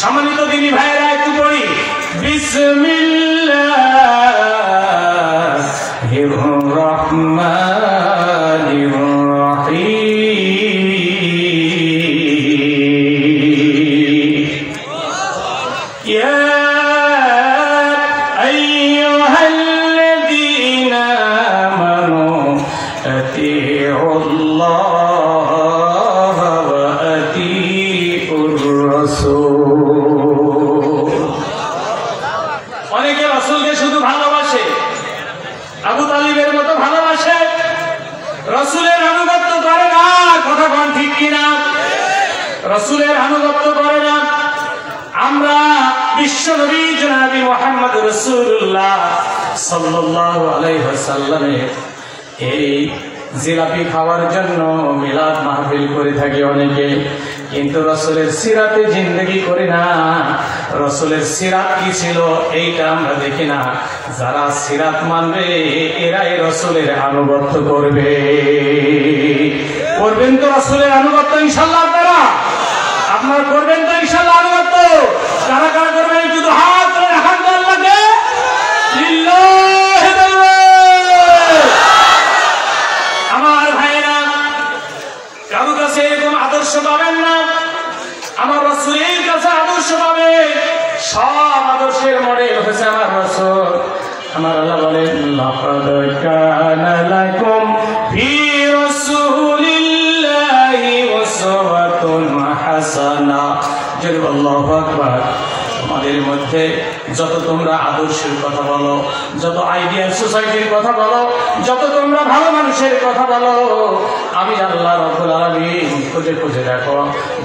সম্মানিত দিনী ভাইয়েরা, একটু পড়ি, বিসমিল্লাহির রহমানির রহিম। রাসূলের আনুগত্য করে না। আমরা বিশ্ব নবী জনাবি মুহাম্মদ রাসূলুল্লাহ সাল্লাল্লাহু আলাইহি ওয়াসাল্লামের এই জিলাপি খাওয়ার জন্য মিলাদ মাহফিল করে থাকি অনেকে, কিন্তু রাসূলের সিরাতে জিন্দেগি করি না। রাসূলের সিরাত কি ছিল এইটা আমরা দেখি না। যারা সিরাত মানবে এরাই রাসূলের আনুগত্য করবে। করবেন তো রাসূলের আনুগত্য ইনশাআল্লাহ? আপনারা করবেন তো ইনশাআল্লাহ আনুগত্য? কারা কারা করবেন একটু হাত তুলে দেখান তো আল্লাহকে। লিল্লাহি তাকবীর। আমার ভাইরা, কারো কাছে এরকম আদর্শ পাবেন না, আমার রাসূলের কাছে আদর্শ পাবেন। সব আদর্শের মডেল হচ্ছে আমার রাসূল। আমার আল্লাহ বলেন, লাকাদ কানা লাকুম ফি রাসূলিল্লাহি উসওয়াতুন হাসানা। জয় আল্লাহু আকবার। তোমাদের মধ্যে যত তোমরা আদর্শের কথা বলো, যত আইডিয়াল সোসাইটির কথা বলো, যত তোমরা ভালো মানুষের কথা বলো, আমি আল্লাহ রাব্বুল আলামিন খুঁজে খুঁজে দেখো,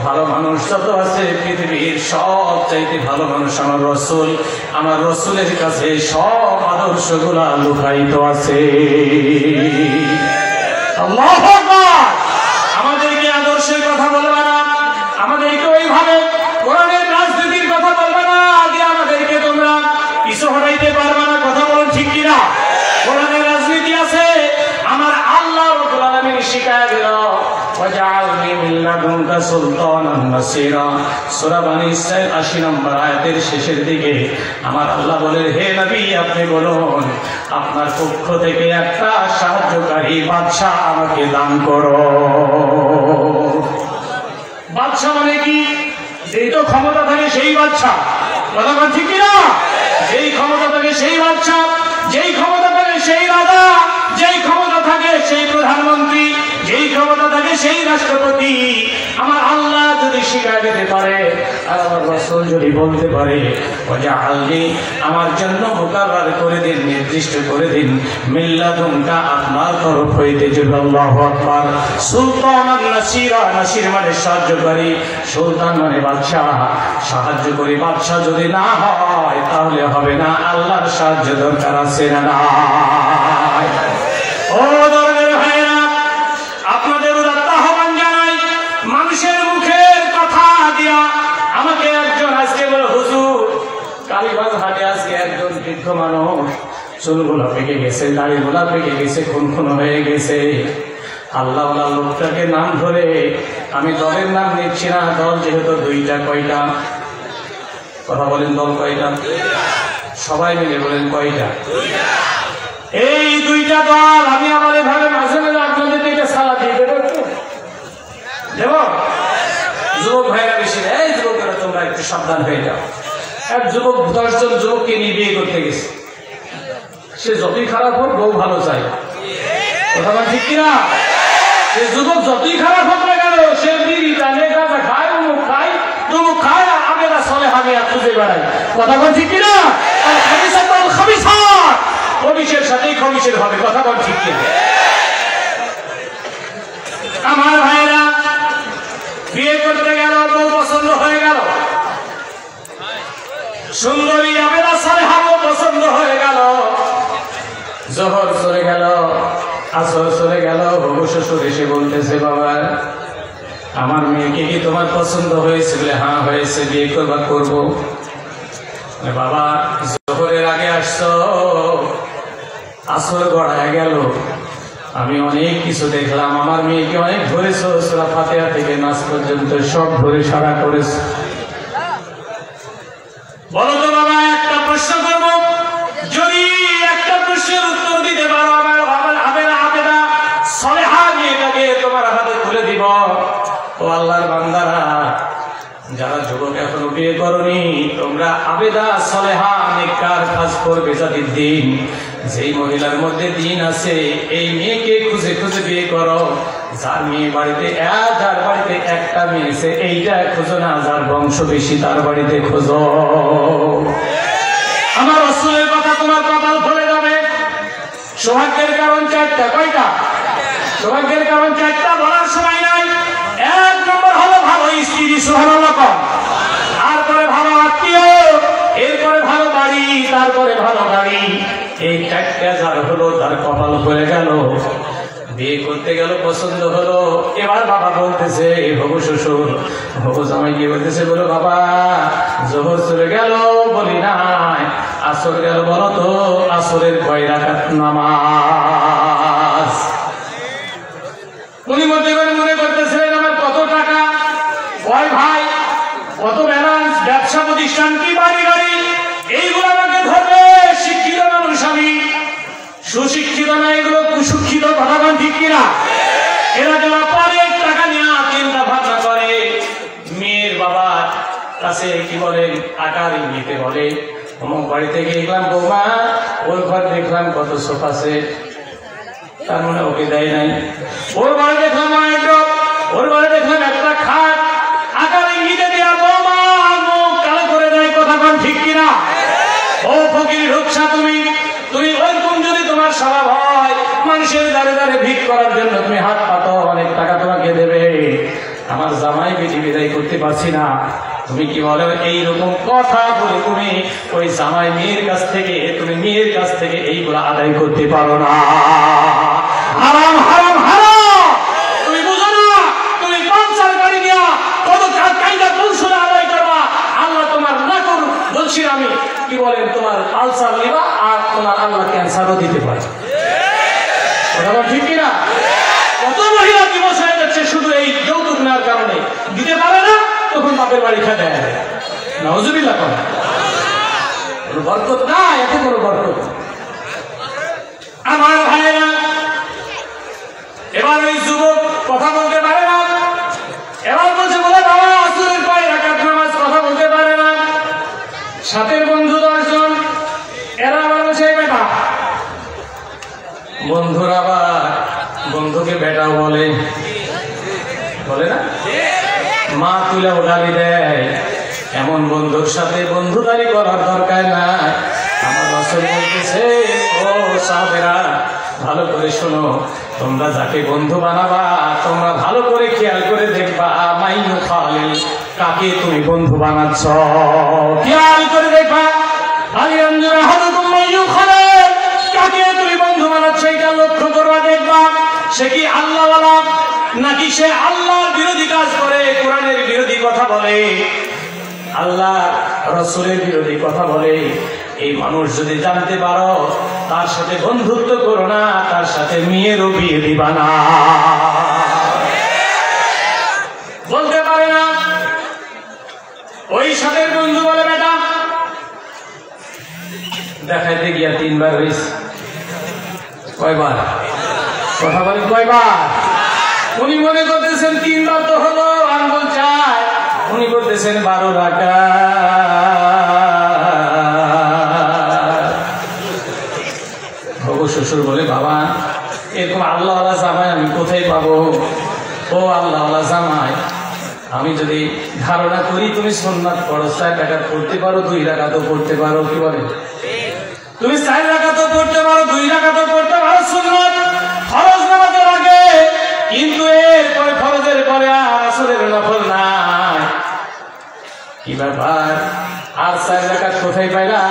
ভালো মানুষ যত আছে পৃথিবীর সব চাইতে ভালো মানুষ আমার রাসূল। আমার রাসূলের কাছে সব আদর্শগুলা লুকায়িত আছে। আল্লাহু আকবার। আমাদেরকে আদর্শের কথা বলবে না, আমাদেরকে ওইভাবে কোরআনের রাজনীতির কথা বলবে না, আগে আমাদেরকে তোমরা পিছু হটাইতে পারবে না। কথা বলুন ঠিক কিনা? কোরআনের রাজনীতি আছে। আমার আল্লাহ রাব্বুল আলামিন শিখায় দিল, ওয়াজআলনি মিন লাদুনকা সুলতানান নাসীরা। সূরা বনী ইসরাঈল ৮০ নম্বর আয়াতের শেষের দিকে আমার আল্লাহ বলেন, হে নবী আপনি বলুন আপনার পক্ষ থেকে একটা সাহায্যকারী বাদশা আমাকে দান করো। বাদশা মানে কি? যেই তো ক্ষমতা থাকে সেই বাদশা। কথা বল ঠিক কিনা? যেই ক্ষমতা থাকে সেই বাদশা, যেই ক্ষমতা থাকে সেই রাজা, যেই ক্ষমতা থাকে সেই প্রধানমন্ত্রী, যেই ক্ষমতা থাকে সেই রাষ্ট্রপতি। আমার আল্লাহ যদি শিখায় দিতে পারে আর আমার রাসূল যদি বলতে পারে, ওয়াজআলনি আমার জন্য মুকাররার করে দিন, নির্দিষ্ট করে দিন, মিল্লাদুনকা আপনার তরফ হইতে। জয় আল্লাহু আকবার। সুলতানান নাসীরা, নাসীর মানে সাহায্যকারী, সুলতান মানে বাদশা। সাহায্যকারী বাদশা যদি না হয় তাহলে হবে না। আল্লাহর সাহায্য দরকার আছে না নাই? ও দরদের ভাইরা, আপনাদের উদাত্ত আহ্বান জানাই, মানুষের মুখের কথা দিয়া আমাকে একজন আজকে বলে, হুজুর কালীগঞ্জ হাটে আজকে একজন বৃদ্ধ মানুষ, চুলগুলো পেকে গেছে, দাড়িগুলা পেকে গেছে, খুনখুন হয়ে গেছে। আল্লাহ লোকটাকে নাম ধরে, আমি দলের নাম নিচ্ছি না, দল যেহেতু দুইটা। কয়টা? কথা বলেন, দল কয়টা? সবাই মিলে বলেন কয়টা? এই দুইটা দল। আমি আমার এভাবে মাঝে মাঝে আপনাদের দিকে সালা দিয়ে দেবো, দেব? যুবক ভাইরা বেশি, এই যুবকেরা তোমরা একটু সাবধান হয়ে যাও। এক যুবক ১০ জন যুবককে নিয়ে বিয়ে করতে গেছে। সে যতই খারাপ হোক বউ ভালো চাই। কথা বল ঠিক কিনা? সে যুবক যতই খারাপ হোক না কেন, সে বিড়ি টানে, গাঁজা খায়, অমুক খায়, তমুক খায়, আবেদা চলে হামিয়া খুঁজে বেড়ায়। কথা বল ঠিক কিনা? খবিশের সাথেই খবিশের হবে। কথা বল ঠিক কিনা? আমার ভাইরা বিয়ে করতে গেল, বউ পছন্দ হয়ে গেল, সুন্দরী আবেদা সালেহা বউ পছন্দ হয়ে গেল। জোহর চলে গেল, আসর চলে গেল, বউ শ্বশুর এসে বলতেছে, বাবা আমার মেয়েকে কি তোমার পছন্দ হয়েছে? বলে হ্যাঁ হয়েছে, বিয়ে করবা? করবো। বাবা জোহরের আগে আসছো, আসর গড়ায় গেল, আমি অনেক কিছু দেখলাম, আমার মেয়েকে অনেক ধরেছো, সূরা ফাতিহা থেকে নাস পর্যন্ত সব ধরে সারা করেছে। বলো তো বাবা, একটা প্রশ্ন করবো, যদি একটা প্রশ্নের উত্তর দিতে পারো, আমার আবেদা সালেহা মেয়েটাকে তোমার হাতে তুলে দিব। ও আল্লাহর বান্দারা, যারা যুবক এখনো বিয়ে করনি, তোমরা আবেদা সালেহা নেককার কাজ করবে যাদের দিন। যেই মহিলার মধ্যে দিন আছে, এই মেয়েকে খুঁজে খুঁজে বিয়ে করো। যার মেয়ে বাড়িতে, যার বাড়িতে একটা মেয়ে আছে, এইটা খুঁজো না, যার বংশ বেশি তার বাড়িতে খোঁজো। আমার রাসূলের কথা তোমার কপাল খুলে যাবে। সৌভাগ্যের কারণ 4টা। কয়টা? সৌভাগ্যের কারণ 4টা, বলার সময় নাই। 1 নম্বর হলো ভালো স্ত্রী তারপরে ভালো গাড়ি, এই 4টা যার হলো তার কপাল পড়ে গেল, বিয়ে করতে গেল, পছন্দ হলো। এবার বাবা বলতেছে, হবু শ্বশুর হবু জামাই কি বলতেছে, বলো বাবা জোহর চলে গেল, বলি নাই আসর গেল, বলো তো আসরের কয় রাকাত নামাজ? উনি মনে করতেছিলেন আমার কত টাকা, কয় ভাই, কত ব্যালেন্স, ব্যবসা প্রতিষ্ঠান কি, বাড়ি গাড়ি, এইগুলো আমাকে ধরবে। শিক্ষিত মানুষ আমি, সুশিক্ষিত না, এগুলো কুশিক্ষিত, কথা বলেন ঠিক কিনা? এরা যারা পরে টাকা নিয়ে চিন্তা ভাবনা করে, মেয়ের বাবার কাছে কি বলে, টাকার ইঙ্গিতে বলে অমুক বাড়ি থেকে দেখলাম বৌমা, ওর ঘর দেখলাম কত সোফা সেট, তার মানে ওকে দেয় নাই। ওর বাড়ি দেখলাম ওর বাড়ি দেখলাম একটা খাট, আকার ইঙ্গিতে দেওয়া বৌমা মুখ কালো করে দেয়, কথা বলেন ঠিক কিনা? ও ফকির রূপসা, তুমি ওইরকম যদি তোমার স্বভাব হয়, মানুষের দ্বারে দ্বারে ভিক করার জন্য তুমি হাত পাতো, অনেক টাকা তোমাকে দেবে। আমার জামাই বেটি বিদায় করতে পারছি না, তুমি কি বলো? এইরকম কথা বলে তুমি ওই জামাই মেয়ের কাছ থেকে এইগুলো আদায় করতে পারো না। হারাম হারাম হারাম, তুমি বুঝো না? তুমি পালসার গাড়ি নিয়ে কত কায়দা কৌশলে আদায় করবা, আল্লাহ তোমার না করুন বলছি আমি, কি বলেন, তোমার পালসার নিবা আর তোমার আল্লাহ ক্যান্সারও দিতে পারে, ঠিক কিনা? কত মহিলা দিবস হয়ে যাচ্ছে শুধু এই যৌতুক নেওয়ার কারণে, দিতে পারে না, তখন বাপের বাড়ি খেতে দেয়। নাউজুবিল্লাহ, কোনো বরকত না, এতে কোনো বরকত। আমার ভাইয়েরা, এবার ওই যুবক কথা বলতে পারে না, এবার বলছে বলে বাবা আসরের কয় রাকাত নামাজ, কথা বলতে পারে না। সাথের বন্ধু 10 জন, এরা আবার বলছে বেটা, বন্ধুরা আবার বন্ধুকে বেটাও বলে না, মা তুলেও গালি দেয়। এমন বন্ধুর সাথে বন্ধুদারি করার দরকার নাই। আমার রাসূল বলতেছে, ও সাহাবেরা ভালো করে শোনো, তোমরা যাকে বন্ধু বানাবা তোমরা ভালো করে খেয়াল করে দেখবা, মাইনু খালিল, কাকে তুমি বন্ধু বানাচ্ছ, খেয়াল করে দেখবা। আলিয়ানজুর আহাদুকুম মাইনু খালিল, কাকে তুমি বন্ধু বানাচ্ছ এটা লক্ষ্য করবা, দেখবা সে কি আল্লাহওয়ালা নাকি সে আল্লাহর বিরোধী কাজ করে, কোরআনের বিরোধী কথা বলে, আল্লাহ রাসূলের বিরোধী কথা বলে। এই মানুষ যদি জানতে পারো, তার সাথে বন্ধুত্ব করো না, তার সাথে মেয়েরও বিয়ে দিবা না। বলতে পারে না, ওই সাথে বন্ধু বলে বেটা দেখাইতে গিয়া 3 বার হয়েছে। কয়বার? কথা বলেন কয়বার? উনি মনে করতেছেন 3 বার তো হলো, আঙ্গুল চায়, উনি বলতেছেন 12 রাকাত। শ্বশুর বলে বাবা এরকম আল্লাহওয়ালা জামাই আমি কোথায় পাবো? ও আল্লাহওয়ালা জামাই, আমি যদি ধারণা করি তুমি সুন্নাত পড়ো, 4 রাকাত পড়তে পারো, 2 রাকাতও পড়তে পারো, কি বলে? তুমি 4 রাকাতও পড়তে পারো, 2 রাকাতও পড়তে পারো সুন্নাত, ফরজ নামাজের আগে, কিন্তু এরপরে ফরজের পরে আর আসরের নফল নাই। কি ব্যাপার? আর 4 রাকাত কোথায় পাইলা?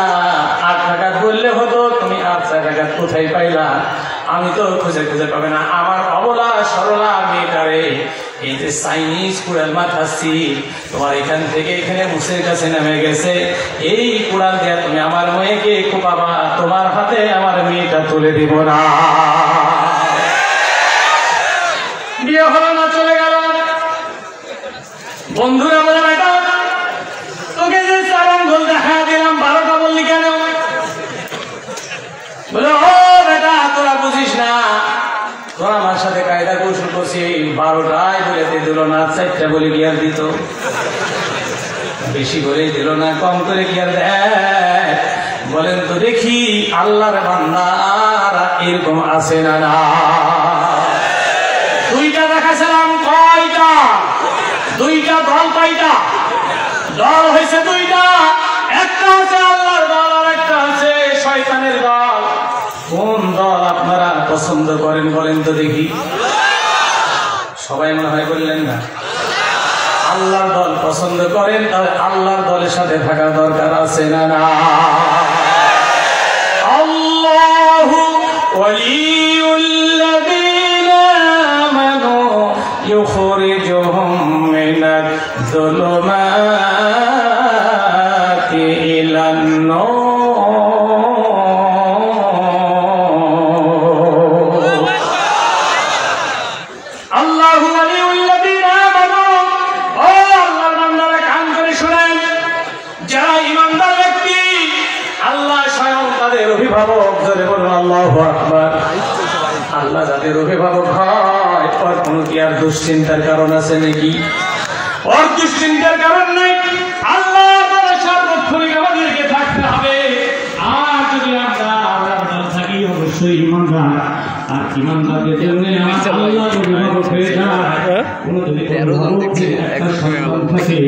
8 রাকাত বললে হতো, তুমি আর 4 রাকাত কোথায় পাইলা? আমি তো খুঁজে খুঁজে পাবে না। আমার অবলা সরলা মেয়েটারে এই যে চাইনিজ কুড়াল মাথাচ্ছি, তোমার এখান থেকে এখানে মুসের কাছে নেমে গেছে, এই কুড়াল দিয়ে তুমি আমার মেয়েকে কোপাবা, তোমার হাতে আমার মেয়েটা তুলে দিব না। বিয়ে হলো না, চলে গেল। বন্ধুরা বলে বেটা তোকে যে 4 আঙ্গুল দেখা দিলাম 12টা বললি কেন? বলে ও বেটা তোরা বুঝিস না, তোরা আমার সাথে কায়দা কৌশল করছি, 12টাই বলে দিল না, 4টা বলে কি আর দিত? বেশি করে দিল না, কম করে কি আর দেয়? বলেন তো দেখি আল্লাহর বান্দারা এরকম আছে না? না, 2টা দেখাছিলাম, কয়টা? 2টা দল, কয়টা দল হয়েছে? 2টা। একটা আছে আল্লাহর দল আর একটা আছে শয়তানের দল। কোন দল আপনারা পছন্দ করেন বলেন তো দেখি? সবাই মনে হয় বললেন না। আল্লাহর দল পছন্দ করেন, তাহলে আল্লাহর দলের সাথে থাকার দরকার আছে না? না, ওয়ালিউল্লাযীনা আমানু ইউখরিজুহুম মিনাজ যুলুমাতি ইলান নূর। আল্লাহু ওয়ালিউল্লাযীনা আমানু, ও আল্লাহর বান্দারা কান করে শুনেন, যারা ঈমানদার ব্যক্তি আল্লাহ স্বয়ং তাদের অভিভাবক। জোরে বলুন আল্লাহু আকবার। আল্লাহ যাদের অভিভাবক হয় ওর কোনো কি আর দুশ্চিন্তার কারণ আছে নাকি? ওর দুশ্চিন্তার কারণ নেই। আল্লাহ তাআলা সার্বক্ষণিক আমাদেরকে থাকতে হবে। আর যদি আমরা থাকি অবশ্যই ঈমানদার, আর ঈমানদারদের জন্য আল্লাহ অভিভাবক হয়ে যায়। কোনো যদি একটা সন্তান থাকে,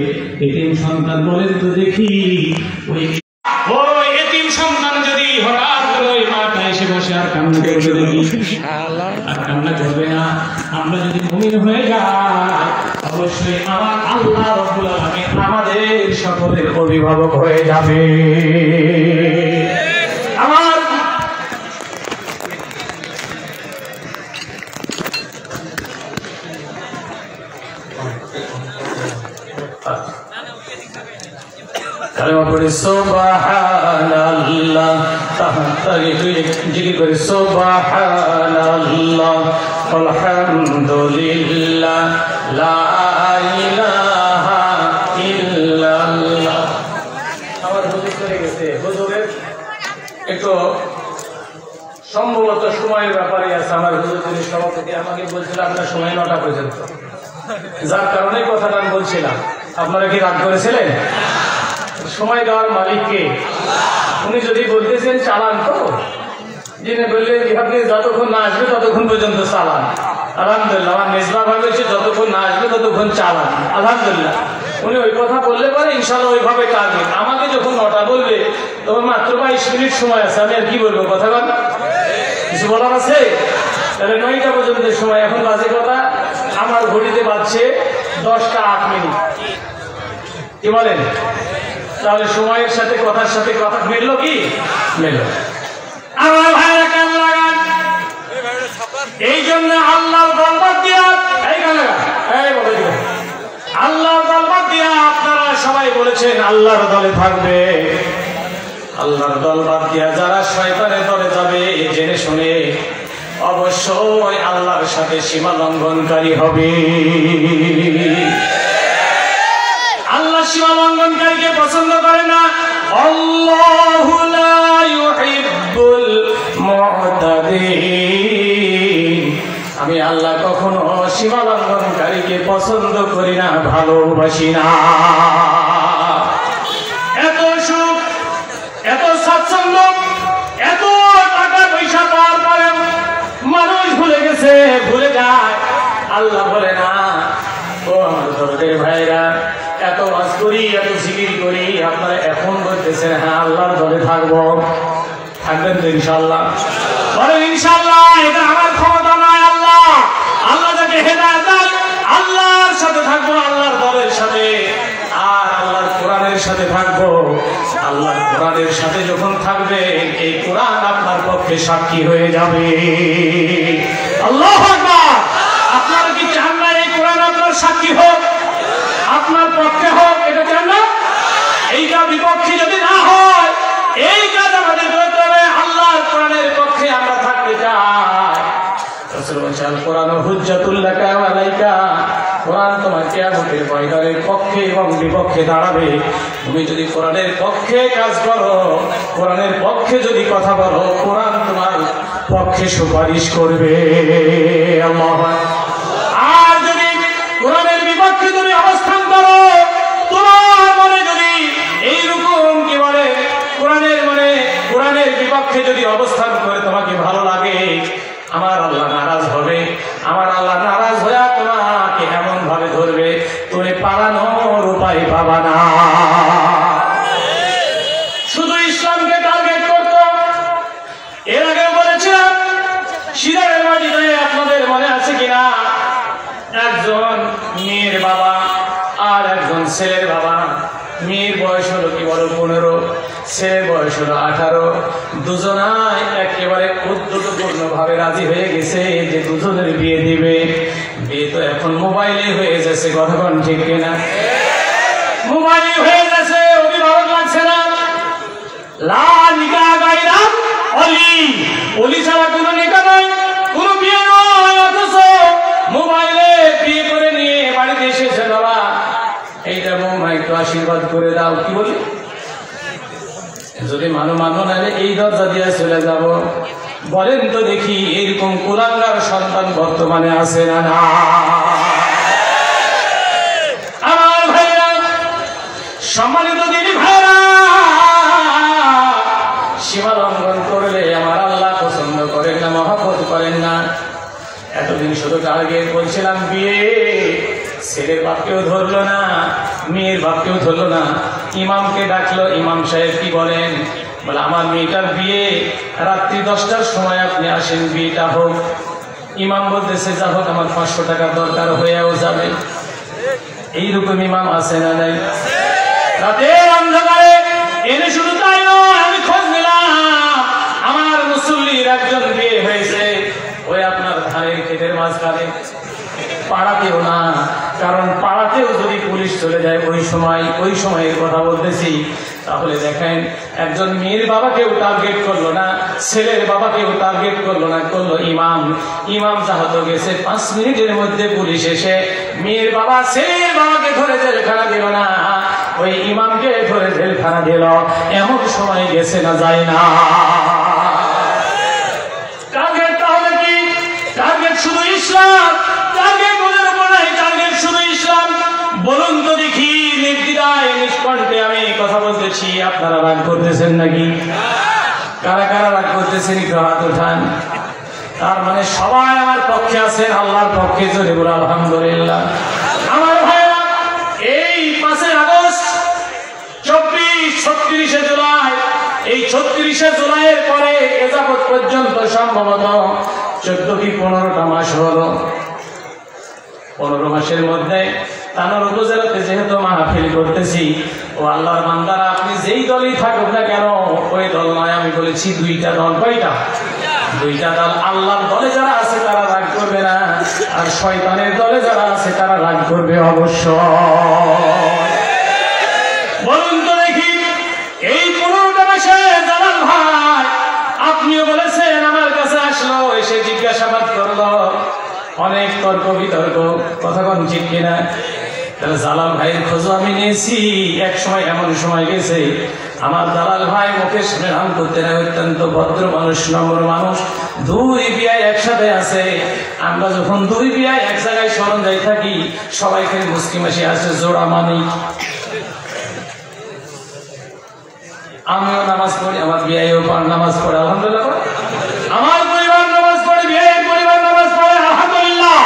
এতিম সন্তান বলেন তো দেখি, ওই এতিম সন্তান যদি হঠাৎ করে ওই মাটা এসে বসে আর কান্না করবে, আর কান্না করবে না, আমরা যদি মুমিন হয়ে যাই অবশ্যই আমার আল্লাহ রাব্বুল আলামিন আমাদের সকলের অভিভাবক হয়ে যাবে। আমার কালেমা পড়ি সুবহানাল্লাহ, জিকির করি সুবহানাল্লাহ আলহামদুলিল্লাহ লা ইলাহা ইল্লাল্লাহ। আমার হুজুর চলে গেছে, হুজুরের একটু সম্ভবত সময়ের ব্যাপারে আছে। আমার হুজুর যিনি সভাপতি আমাকে বলছিল আপনার সময় 9টা পর্যন্ত, যার কারণে কথাটা আমি বলছিলাম। আপনারা কি রাগ করেছিলেন? সময় দেওয়ার মালিককে, উনি যদি বলতেছেন চালান, তো যিনি বললেন আপনি যতক্ষণ না আসবে ততক্ষণ পর্যন্ত চালান, আলহামদুলিল্লাহ। আমার মেজবা ভাবেছে যতক্ষণ না আসবে ততক্ষণ চালান, আলহামদুলিল্লাহ। উনি ওই কথা বললে পরে ইনশাল্লাহ ওইভাবে কাটবে। আমাকে যখন 9টা বলবে তখন মাত্র 22 মিনিট সময় আছে, আমি আর কি বলবো? কথা বল, কিছু বলার আছে? তাহলে 9টা পর্যন্ত সময়। এখন বাজে কথা, আমার ঘড়িতে বাজছে 10টা 8 মিনিট। কি বলেন? তাহলে সময়ের সাথে কথার সাথে কথা মিলল কি? মিলল। আমার ভাইরা কান লাগান, এই জন্য আল্লাহর দরবার দিয়া, এই কান লাগান, এই বলে দিবেন, আল্লাহর দরবার দিয়া আপনারা সবাই বলেছেন আল্লাহর দলে থাকবে। আল্লাহর দরবার দিয়া যারা শয়তানের দলে যাবে জেনে শুনে অবশ্যই আল্লাহর সাথে সীমা লঙ্ঘনকারী হবে। আল্লাহ সীমা লঙ্ঘনকারীকে পছন্দ করে না। আল্লাহু লা ইউহিব্বুল মু'তাদিন, আমি আল্লাহ কখনো সীমা লঙ্ঘনকারীকে পছন্দ করি না, ভালোবাসি না। এত সুখ, এত স্বাচ্ছন্দ্য, এত টাকা পয়সা পাওয়ার পরে মানুষ ভুলে গেছে, ভুলে যায়। আল্লাহ বলে না, ও আমার দরদের ভাইরা, এত ওয়াজ করি, এত জিকির করি, আপনারা এখন বলতেছেন হ্যাঁ আল্লাহর দলে থাকবো। থাকবেন তো ইনশাআল্লাহ? বলেন ইনশাআল্লাহ। এটা আমার ক্ষমতা নয়, আল্লাহ, আল্লাহ যাকে হেদায়েত দেন আল্লাহর সাথে থাকবো, আল্লাহর দলের সাথে, আর আল্লাহর কোরআনের সাথে থাকবো। আল্লাহর কোরআনের সাথে যখন থাকবেন এই কোরআন আপনার পক্ষে সাক্ষী হয়ে যাবে। আল্লাহু আকবার। আপনারা কি চান না এই কোরআন আপনার সাক্ষী হোক, আপনার পক্ষে হোক? এটা চান না? এইটা বিপক্ষে যদি না হয়, এই কাজ আমাদের করতে হবে। আল্লাহর কোরআনের পক্ষে আমরা থাকতে চাই। রাসূল বলেছেন কোরআন হুজ্জাতুল লাকা ওয়া আলাইকা, কোরআন তোমার কিয়ামতের ময়দানের পক্ষে এবং বিপক্ষে দাঁড়াবে। তুমি যদি কোরআনের পক্ষে কাজ করো, কোরআনের পক্ষে যদি কথা বলো, কোরআন তোমার পক্ষে সুপারিশ করবে। আল্লাহু আকবার। আর যদি কোরআনের বিপক্ষে তুমি অবস্থান করো, তোমার মনে যদি এইরকম কি বলে কোরআনের বিপক্ষে যদি অবস্থান করে তোমাকে ভালো লাগে, আমার আল্লাহ নারাজ হবে। আমার আল্লাহ নারাজ হয়ে তোমাকে এমন ভাবে ধরবে তুমি পালানোর উপায় পাবা না। শুধু ইসলামকে টার্গেট করতো। এর আগে বলেছিলাম সিরাজের মাটিতে, আপনাদের মনে আছে কিনা, একজন মেয়ের বাবা আর একজন ছেলের বাবা। মেয়ের বয়স হলো কি বড় 15, ছেলের বয়স হলো 18। দুজনাই একেবারে উদ্যোগপূর্ণ ভাবে রাজি হয়ে গেছে যে দুজনের বিয়ে দিবে। বিয়ে তো এখন মোবাইলে হয়ে যাচ্ছে, কথা কোন ঠিক কিনা? মোবাইলে হয়ে যাচ্ছে, অভিভাবক লাগছে না। লা নিকাহ গায়রা ওলি, ওলি ছাড়া কোনো নিকাহ নাই, কোনো বিয়ে নয়। অথচ মোবাইলে বিয়ে করে নিয়ে বাড়িতে এসেছে, বাবা এইটা বৌমা একটু আশীর্বাদ করে দাও। কি বলি? যদি মানো না, এই দরজা দিয়ে চলে যাব। বলেন তো দেখি, এরকম কুলাঙ্গার সন্তান বর্তমানে আছে না? না। আমার ভাইরা, সম্মানিত দিদি ভাইরা, সীমা লঙ্ঘন করলে আমার আল্লাহ পছন্দ করেন না, মহব্বত করেন না। এতদিন শুধু টার্গেট বলছিলাম বিয়ে, ছেলের বাপকেও ধরলো না, মেয়ের বাপকেও ধরলো না। ইমামকে ডাকলো, ইমাম সাহেব কি বলেন? বলে আমার মেয়েটার বিয়ে রাত্রি 10টার সময় আপনি আসেন, বিয়েটা হোক। ইমাম বলতেছে যা হোক, আমার 500 টাকা দরকার হয়েও যাবে। এইরকম ইমাম আছে না নাই? রাতের অন্ধকারে এনে শুধু তাই নয়, আমি খোঁজ নিলাম আমার মুসল্লির একজন বিয়ে হয়েছে ওই আপনার ধানের ক্ষেতের মাঝখানে, পাড়াতেও না। কারণ পাড়াতেও যদি পুলিশ চলে যায় ওই সময়ের কথা বলতেছি, তাহলে দেখেন একজন মেয়ের বাবাকেও টার্গেট করলো না, ছেলের বাবাকেও টার্গেট করলো না, করলো ইমাম। ইমাম যাহত গেছে 5 মিনিটের মধ্যে পুলিশ এসে মেয়ের বাবা ছেলের বাবাকে ধরে জেলখানা দিল না, ওই ইমামকে ধরে জেলখানা দিল। এমন সময় গেছে না, যায় না? টার্গেট তাহলে কি? টার্গেট শুধু ইসলাম? টার্গেট ওদের উপর নাই, টার্গেট শুধু ইসলাম? বলুন তো দেখি, নির্দ্বিধায় নিষ্কণ্ঠে আমি কথা বলতেছি, আপনারা রাগ করতেছেন নাকি? কারা কারা রাগ করতেছেন একটু হাত উঠান। তার মানে সবাই আমার পক্ষে আছেন, আল্লাহর পক্ষে। জোরে বলে আলহামদুলিল্লাহ। আমার ভাইরা, এই 5 আগস্ট, 24, 36 জুলাই, এই 36 জুলাইয়ের পরে এ যাবৎ পর্যন্ত সম্ভবত 14 কি 15টা মাস হলো। 15 মাসের মধ্যে তানোর উপজেলাতে যেহেতু মাহফিল করতেছি, ও আল্লাহর বান্দারা, আপনি যেই দলই থাকুক না কেন, ওই দল নয়, আমি বলেছি 2টা দল। কয়টা? 2টা দল। আল্লাহর দলে যারা আছে তারা রাগ করবে না, আর শয়তানের দলে যারা আছে তারা রাগ করবে অবশ্য। বলুন তো দেখি, এই 15টা মাসে জালাল ভাই আপনিও বলেছেন, আমার কাছে আসলো, এসে জিজ্ঞাসাবাদ করলো, অনেক তর্ক বিতর্ক, কথা কোন ঠিক কিনা? তাহলে জালাল ভাইয়ের খোঁজ আমি নিয়েছি। এক সময় এমন সময় গেছে, আমার জালাল ভাই মুখের সামনে নাম করতে না, অত্যন্ত ভদ্র মানুষ, নম্র মানুষ। 2 বিয়ে একসাথে আছে। আমরা যখন 2 বিয়ে এক জায়গায় স্মরণ যাই থাকি, সবাইকে মুসলিম এসে আসে জোড়া মানি। আমিও নামাজ পড়ি, আমার বিয়েও নামাজ পড়ে, আলহামদুলিল্লাহ। আমার পরিবার নামাজ পড়ে, বিয়ের পরিবার নামাজ পড়ে, আলহামদুলিল্লাহ।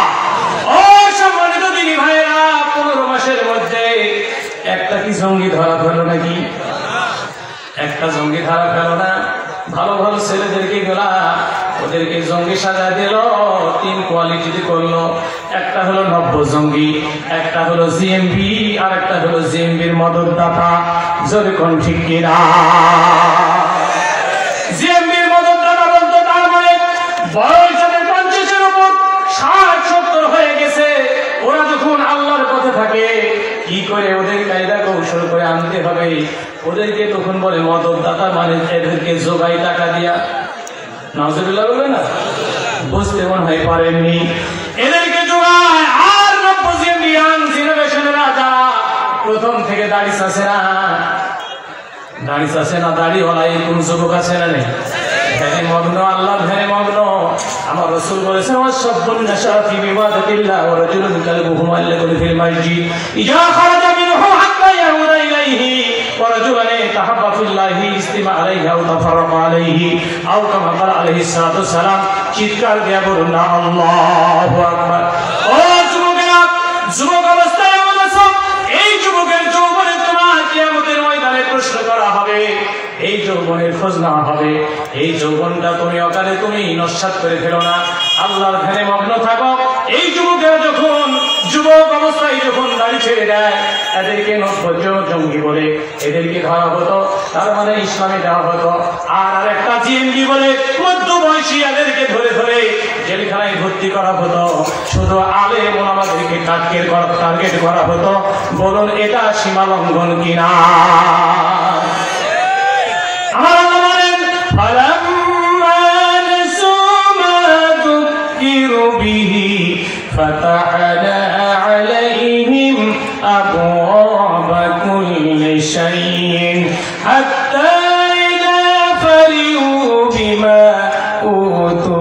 ও সম্মানিত দিদি ভাইরা, 15 মাসের মধ্যে একটা কি জঙ্গি ধরা ফেলো নাকি? একটা জঙ্গি ধরা ফেলো না? ভালো ভালো ছেলেদেরকে গেলা, ওদেরকে জঙ্গি সাজা দিল, 3 কোয়ালিটি করলো। একটা হলো নব্য জঙ্গি, একটা হলো জিএমবি, আর একটা হলো জিএমবির মদতদাতা। যদি কোন ঠিক কিনা? জিএমবির মদতদাতা বলতো তার মানে বয়স যাদের 50-এর উপর, 60-70 হয়ে গেছে, ওরা যখন আল্লাহর পথে থাকে, কি করে ওদের কায়দা কৌশল করে আনতে হবে, ওদেরকে তখন বলে মদতদাতা, মানে এদেরকে যোগাই টাকা দিয়া। নাউজুবিল্লাহ বলবে না? বুঝতে মনে হয় পারেননি। এদেরকে যোগায়। আর নব্বজিয়ান জেনারেশনেরা যারা প্রথম থেকে দাড়ি চাষে না, দাড়িওয়ালা এরকম যুবক আছে না নেই? ধ্যানে মগ্ন, আল্লাহর ধ্যানে মগ্ন। আমার রাসূল বলেছেন, ওয়াসাব্বুন নাশাফি বিবাদাতিল্লাহ ওয়া রাজুলুন কালবুহু মাল্লাকুন ফিল মাসজিদ ইজা খারাজা মিনহু হাত্তা ইয়াউদা ইলাইহি ওয়া রাজুলান তাহাব্বা ফিল্লাহি ইস্তিমা আলাইহি আও তাফাররাকা আলাইহি আও কামা ক্বালা আলাইহিস সালাতু ওয়াস সালাম। চিৎকার দিয়ে বলুন না আল্লাহু আকবার। ও যুবকেরা, যুবক অবস্থায় এমন আছো, এই যুবকের যৌবনে তোমার কিয়ামতের ময়দানে প্রশ্ন করা হবে, এই যৌবনের খোঁজ নেওয়া হবে। এই যৌবনটা তুমি অকালে তুমি নস্যাৎ করে ফেলো না, আল্লাহর ধ্যানে মগ্ন থাকো। এই যুবকেরা যখন যুবক অবস্থায় যখন দাড়ি ছেড়ে দেয়, এদেরকে নব্য জঙ্গি বলে এদেরকে ধরা হতো, তার মানে ইসলামে দেওয়া হতো। আর আরেকটা জিএমবি বলে মধ্যবয়সী এদেরকে ধরে ধরে জেলখানায় ভর্তি করা হতো। শুধু আলেম ওলামাদেরকে টার্গেট করা হতো। বলুন এটা সীমা লঙ্ঘন কিনা? আমার আল্লাহ বলেন ফালাম্মা নাসু মা যুকিরু বিহি ফাতাহনা আলাইহিম আবওয়াবা কুল্লি শাইইন হাত্তা ইযা ফারিহু বিমা উতু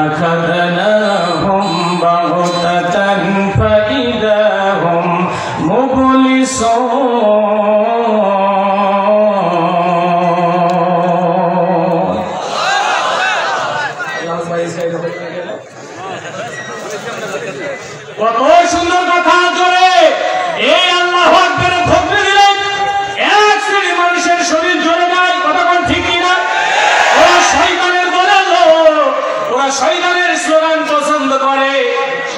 আখাযনাহুম বাগতাতান ফাইযা হুম মুবলিসুন। কত সুন্দর কথা জোরে এই আল্লাহু আকবার ভক্তি দিলেন, এক শ্রেণীর মানুষের শরীর জ্বলে যায়। কথা কোন ঠিক কিনা? ওরা শয়তানের দলের লোক, ওরা শয়তানের স্লোগান পছন্দ করে।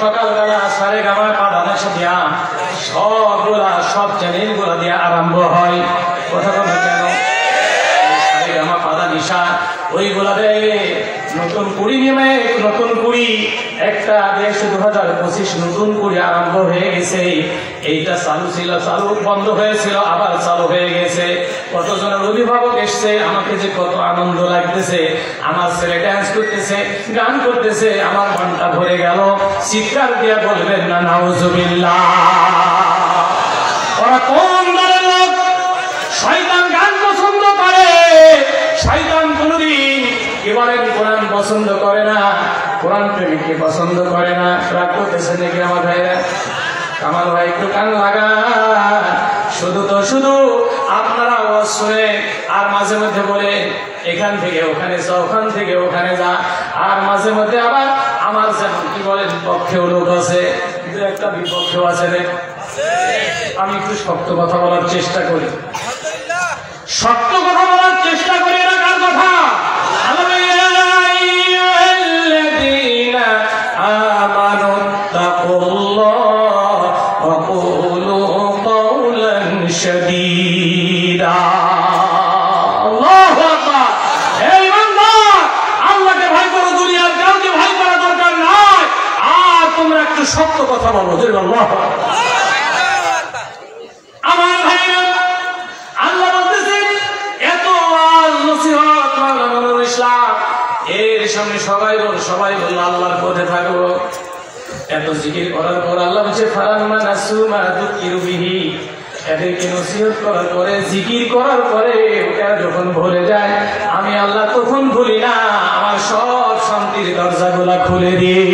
সকালবেলা সারে গামা পাদানা দিয়া সব চ্যানেলগুলা দিয়ে আরম্ভ হয়। কথা কোন কেন? সারে গামা পাদা নিশা ওইগুলা দেয় নতুন কুড়ি নেমে, নতুন কুড়ি একটা দেশ 2025 নতুন কুড়ি আরম্ভ হয়ে গেছে। এইটা চালু ছিল, চালু বন্ধ হয়েছিল, আবার চালু হয়ে গেছে। কতজনের অভিভাবক এসছে, আমাকে যে কত আনন্দ লাগতেছে, আমার ছেলে ড্যান্স করতেছে, গান করতেছে, আমার মনটা ভরে গেল। চিৎকার দিয়ে বলবেন না নাউজুবিল্লাহ? ওরা কোন দলের লোক? শয়তান গান পছন্দ করে। শয়তান কোনদিন কি বলেন কোরআন পছন্দ করে না, কোরআন প্রেমিককে পছন্দ করে না। রাগ করতেছে নাকি আমার ভাইরা? কামাল ভাই একটু কান লাগা। শুধু আপনারা আওয়াজ শুনে আর মাঝে মধ্যে বলে এখান থেকে ওখানে যা, ওখান থেকে ওখানে যা। আর মাঝে মধ্যে আবার আমার যেমন কি বলেন পক্ষেও লোক আছে, দু একটা বিপক্ষেও আছে রে। আমি একটু শক্ত কথা বলার চেষ্টা করি, শক্ত কথা বলার চেষ্টা করি। না কার কথা? আল্লাহকে ভয় করো, দুনিয়ার কাউকে ভয় করা দরকার নাই। আর তোমরা একটু শক্ত কথা বলো। আমার ভাইরা, আল্লাহ বলতেছেন এত নসিহত মাওলানা ইসলাম এর সামনে সবাই বলল আল্লাহর পথে থাকবো। এত জিকির করার পর আল্লাহ বলছে ফালাম্মা নাসু মা যুকিরু বিহি, এদেরকে নসিহত করার পরে, জিকির করার পরে ওটা যখন ভুলে যায়, আমি আল্লাহ তখন ভুলি না, আমার সব শান্তির দরজাগুলা খুলে দিই।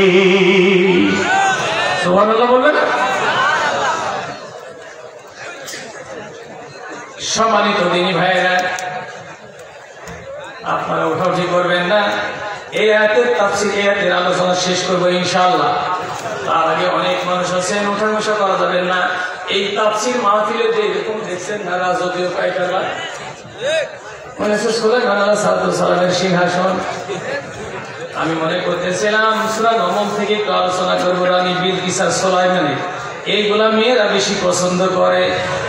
সুবহানাল্লাহ বলবেন? সম্মানিত দিনী ভাইয়েরা, আপনারা উঠাউঠি করবেন না। এই আয়াতের তাফসীর, এই আয়াতের আলোচনা শেষ করবো ইনশাআল্লাহ। তার আগে অনেক মানুষ আছেন, উঠা বসা করা যাবেন না। এই তাফসীর মাহফিলে যে এরকম দেখছেন না, রাজকীয় পায়খানা মনে হচ্ছে সুলাইমান আলাইহিস সালামের সিংহাসন। আমি মনে করতেছিলাম সূরা নমল থেকে একটু আলোচনা করবো, রানী বিলকিস আর সুলাইমানের। এইগুলা মেয়েরা বেশি পছন্দ করে,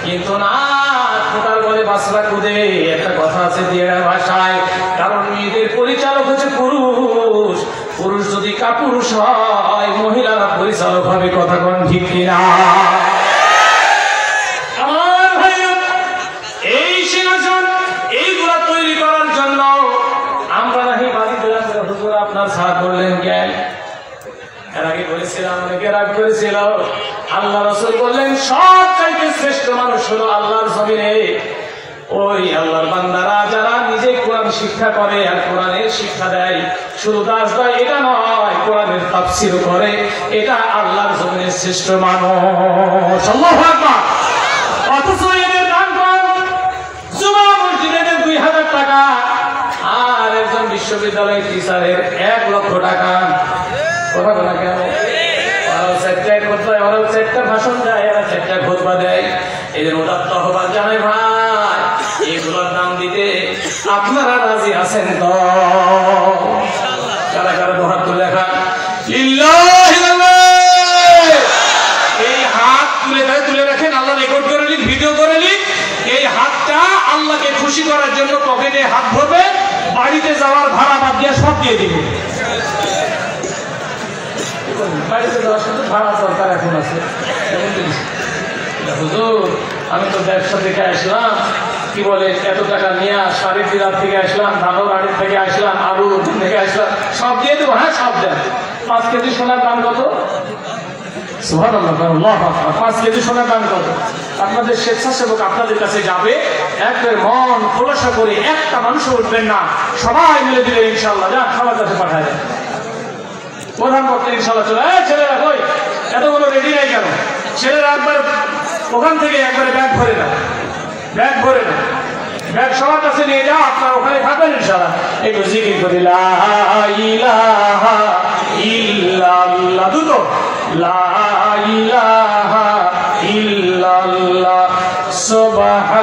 কিন্তু না, খোদার বলে বাসরা কুদে, একটা কথা আছে দিয়ে ভাষায়। কারণ মেয়েদের পরিচালক হচ্ছে পুরুষ, পুরুষ যদি কাপুরুষ হয়, মহিলারা পরিচালক হবে। কথা কোন ঠিক কিনা? আমার ভাই, এই সিংহাসন এইগুলা তৈরি করার জন্য আমরা নাহি বাড়ি দিলাম, হুজুর আপনার সাথ বললেন কেন? এর আগে বলেছিলাম, অনেকে রাগ করেছিল। আল্লাহ রাসূল বললেন সব চাইতে শ্রেষ্ঠ মানুষ হলো আল্লাহর জমিনে ওই আল্লাহর বান্দারা যারা নিজে কোরআন শিক্ষা করে আর কোরআনের শিক্ষা দেয়। শুধু দাস দেয় এটা নয়, কোরআনের তাফসীর করে, এটা আল্লাহর জমিনে শ্রেষ্ঠ মানুষ। আল্লাহু আকবার। অথচ এদের দান কম, জুমা মসজিদে 2000 টাকা, আর একজন বিশ্ববিদ্যালয়ের টিচারের 1 লক্ষ টাকা। কথা বলা কেন? ওরাও 4টা ভাষণ দেয়, এরা 4টা খুতবা দেয়। এদের ওটা তহবাদ জানাই ভাই, এগুলোর দাম দিতে আপনারা রাজি আছেন তো? কারা কারা হাত তুলে দেখা, এই হাত তুলে তুলে রাখে। দিয়ে দিব। বাড়িতে যাওয়ার সাথে ভাড়া দরকার এখন আছে। হুজুর আমি তো ব্যবসা থেকে আসলাম, কি বলে এত টাকা নিয়ে শাড়ির দিলার থেকে আসলাম, ধানের বাড়ির থেকে আসলাম, আলু থেকে আসলাম, সব দিয়ে দেবো। হ্যাঁ সব দেন। 5 কেজি সোনার দাম কত? সুবহানাল্লাহ, 5 কেজি সোনার দাম কত? আপনাদের স্বেচ্ছাসেবক আপনাদের কাছে যাবে, একবার মন খোলাসা করে একটা মানুষ উঠবেন না, সবাই মিলে দিলে ইনশাল্লাহ যা খাবার কাছে পাঠায় দেন। প্রধান পক্ষে ইনশাল্লাহ চলে। ছেলেরা কই এতগুলো রেডি নাই কেন? ছেলেরা একবার ওখান থেকে একবারে ব্যাগ ভরে না, ব্যাগ ভরে না, ব্যাগ সবার কাছে নিয়ে যাও, আপনারা ওখানে থাকবেন ইনশাল্লাহ। একটু জিকির করি লা ইলাহা ইল্লাল্লাহ, দুটো লা ইলাহা ইল্লাল্লাহ সুবহান